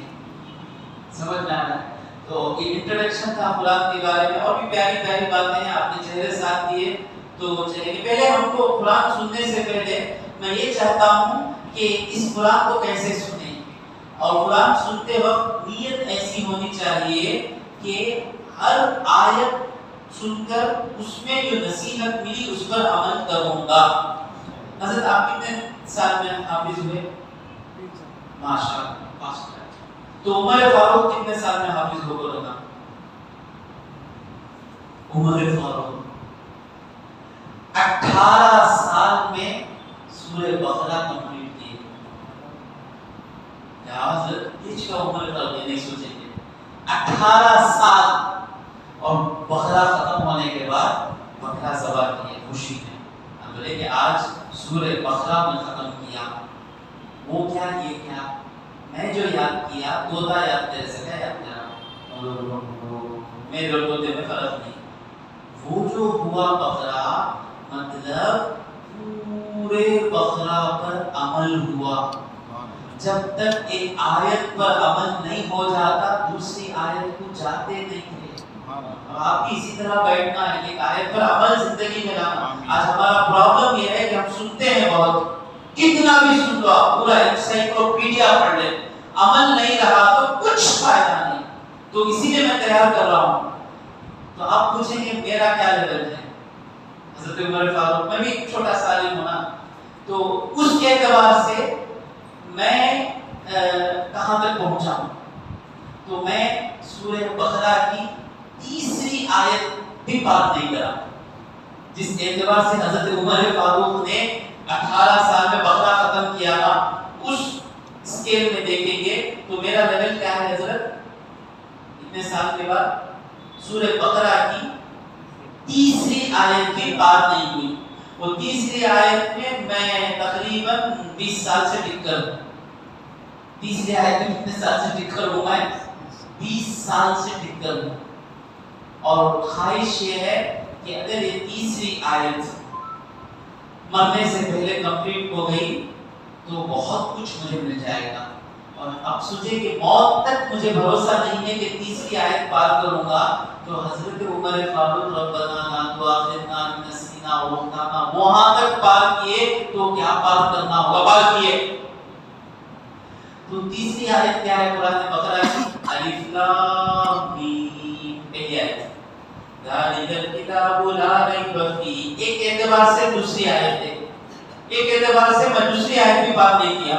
سمجھ میں آنا ہے۔ تو یہ انٹروڈکشن تھا قرآن کے بارے میں، اور بھی پیاری پیاری باتیں ہیں آپ نے چہرے ساتھ دیے تو چلیں گے۔ پہلے ہم کو قرآن سننے سے پہلے میں یہ چاہتا ہوں کہ اس قرآن کو کیسے سنیں، اور قرآن سنتے وقت نیت ایسی ہونی چاہیے کہ ہر آیت سن کر اس میں جو نصیحت ملی اس پر عمل کروں گا۔ حضرت آپ کتنے سال میں حافظ ہوئے؟ ماشاءاللہ۔ تو عمر فاروق کتنے سال میں حافظ ہو کر رہا؟ عمر فاروق 18 سال میں سورہ بقرہ کمپلیٹ کی۔ یا حضرت یہ کا عمر فاروق نہیں سوچیں گے، 18 سال، اور بقرہ ختم ہونے کے بعد بقرہ ذبح کیے خوشی میں، ہم بولے کہ آج سورہ بقرہ میں ختم کیا، وہ کیا یہ کیا میں جو یاد کیا طوطا یاد کرے سے کیا یاد کرا میرے اور طوطے میں فرق نہیں، وہ جو ہوا بقرہ مطلب پورے بقرہ پر عمل ہوا، جب تک ایک آیت پر عمل نہیں ہو جاتا دوسری آیت کو جاتے نہیں تھے۔ آپ بھی اسی طرح بیٹھنا ہے کہ آیت پر عمل زندگی میں لانا۔ آج ہمارا پرابلم یہ ہے کہ ہم سنتے ہیں بہت، کتنا بھی سن لو آپ پورا انسائکلوپیڈیا پڑھ لیں، عمل نہیں رہا تو کچھ فائدہ نہیں۔ تو اسی لیے میں تیار کر رہا ہوں۔ تو آپ پوچھیں گے میرا کیا لیول ہے؟ حضرت عمر فاروق، میں بھی چھوٹا سا عالم ہونا، تو اس کے اعتبار سے میں کہاں تک پہنچا ہوں؟ تو میں سورہ بقرہ کی تیسری آیت بھی بات نہیں کرا، جس اعتبار سے حضرت عمر فاروق نے 18 سال میں بقرہ ختم کیا تھا، اس اسکیل میں دیکھیں گے تو میرا لیول کیا ہے حضرت؟ اتنے سال کے بعد سورہ بقرہ کی تیسری آیت بھی بات نہیں ہوئی، وہ تیسری آیت میں تقریباً 20 سال سے ٹک کر ہوں۔ تیسری آیت میں کتنے سال سے ٹک کر ہوں؟ میں 20 سال سے ٹک کر ہوں، اور خواہش یہ ہے کہ اگر یہ تیسری آیت مرنے سے پہلے کمپلیٹ ہو گئی تو بہت کچھ مجھے مل جائے گا۔ اور اب سوچے کہ موت تک مجھے بھروسہ نہیں ہے کہ تیسری آیت پار کروں گا، تو حضرت عمر فاروق ربنا لا تؤاخذنا ان نسینا او اخطانا وہاں تک پار کیے تو کیا پار کرنا ہوگا، پار کیے۔ تو تیسری آیت کیا ہے قرآن بقرہ کی؟ الف لام میم، پہلی آیت ذالک الکتاب لا ریب فیہ، ایک اعتبار سے دوسری آیت ہے، ایک اعتبار سے میں دوسری آیت بھی بات نہیں کیا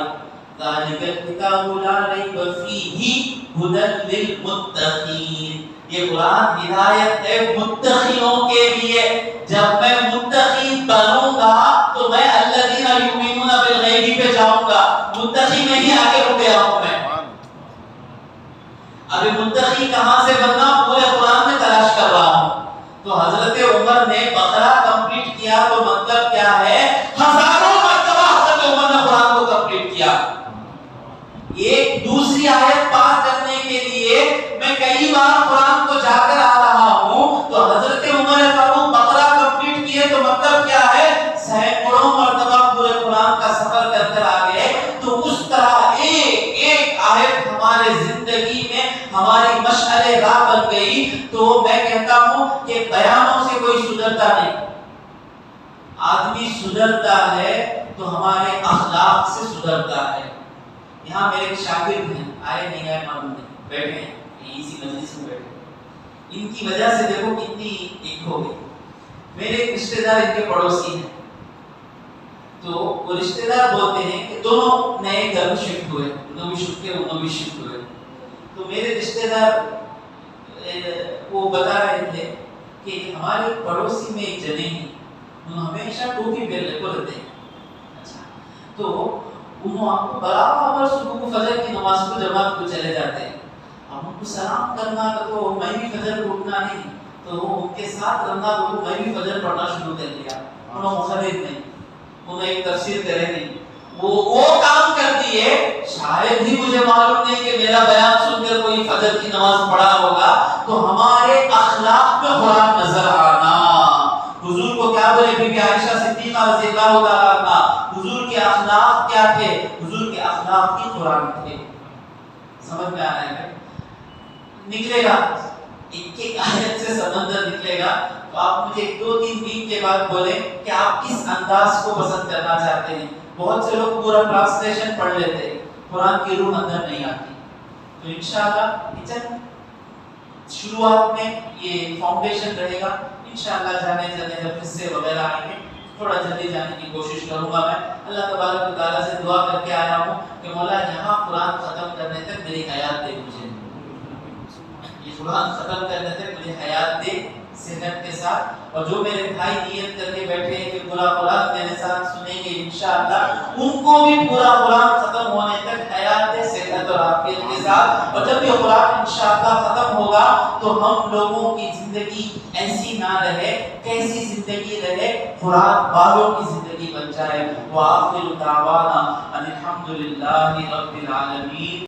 ذالک الکتاب لا ریب فیہ ھدی للمتقین یہ قرآن ہدایت ہے متقیوں کے لیے جب میں متقی بنوں گا تو میں الذین یؤمنون بالغیب پہ جاؤں گا متقی میں ہی آگے رک گیا ہوں میں ابھی متقی کہاں سے بننا پورے قرآن میں تلاش کر رہا ہوں تو حضرت عمر نے بقرہ کمپلیٹ کیا تو مطلب کیا ہے ہزاروں مرتبہ حضرت عمر نے قرآن کو کمپلیٹ کیا ایک دوسری آیت پار کرنے کے لیے میں کئی بار قرآن کو جا کر آ رہا ہوں تو حضرت عمر فاروق بقرہ کمپلیٹ کیے تو مطلب کیا ہے سینکڑوں مرتبہ پورے قرآن کا سفر کر کر آ گئے تو اس طرح ایک ایک آیت ہمارے زندگی میں ہماری مشعل راہ بن گئی تو میں کہتا ہوں کہ بیانوں سے کوئی سدھرتا نہیں آدمی سدھرتا ہے تو ہمارے اخلاق سے سدھرتا ہے یہاں میرے ایک شاگرد ہیں آئے نہیں آئے معلوم نہیں بیٹھے ہیں اسی مجلس میں بیٹھے ان کی وجہ سے دیکھو کتنی ایک ہو گئی میرے ایک رشتے دار ان کے پڑوسی ہیں تو وہ رشتے دار بولتے ہیں کہ دونوں نئے گھر میں شفٹ ہوئے انہوں بھی شفٹ ہوئے انہوں بھی شفٹ ہوئے تو میرے رشتے دار وہ بتا رہے تھے کہ ہمارے پڑوسی میں ایک جنے ہیں انہوں ہمیشہ ٹوپی پہن کو رہتے ہیں اچھا تو انہوں آپ کو برابر صبح کو فجر کی نماز کو جماعت کو چلے جاتے ہیں اب ان کو سلام کرنا تو میں بھی فجر کو اٹھنا نہیں تو ان کے ساتھ رہنا تو میں بھی فجر پڑھنا شروع کر دیا انہوں مخالف نہیں انہیں ایک تفسیر کرے نہیں وہ کام کر دیے شاید ہی مجھے معلوم نہیں کہ میرا بیان سن کر کوئی فجر کی نماز پڑھا ہوگا تو ہمارے اخلاق میں قرآن نظر آنا حضور کو کیا بولے بی بی عائشہ صدیقہ رضی اللہ تعالیٰ عنہ حضور کے اخلاق کیا تھے حضور کے اخلاق کی قرآن تھے سمجھ میں آ رہا ہے نکلے گا ایک ایک آیت سے سمندر نکلے گا تو آپ مجھے 2-3 دن کے بعد بولیں کہ آپ کس انداز کو پسند کرنا چاہتے ہیں بہت سے لوگ پورا ٹرانسلیشن پڑھ لیتے قرآن کی روح اندر نہیں آتی تو انشاءاللہ شروعات میں یہ فاؤنڈیشن رہے گا انشاءاللہ جانے جب حصے وغیرہ آئیں گے تھوڑا جلدی جانے کی کوشش کروں گا میں اللہ تبارک و تعالیٰ سے دعا کر کے آیا ہوں کہ مولا یہاں قرآن ختم کرنے تک میری حیات دے مجھے یہ قرآن ختم کرنے تک مجھے حیات دے صحت کے ساتھ اور جو میرے بھائی نیت کر کے بیٹھے ہیں کہ پورا قرآن میرے ساتھ سنیں گے انشاءاللہ ان کو بھی پورا قرآن ختم ہونے تک حیات دے صحت اور عافیت کے ساتھ اور جب یہ قرآن انشاءاللہ ختم ہوگا تو ہم لوگوں کی زندگی ایسی نہ رہے کیسی زندگی رہے قرآن والوں کی زندگی بن جائے وآخر دعوانا ان الحمد للہ رب العالمین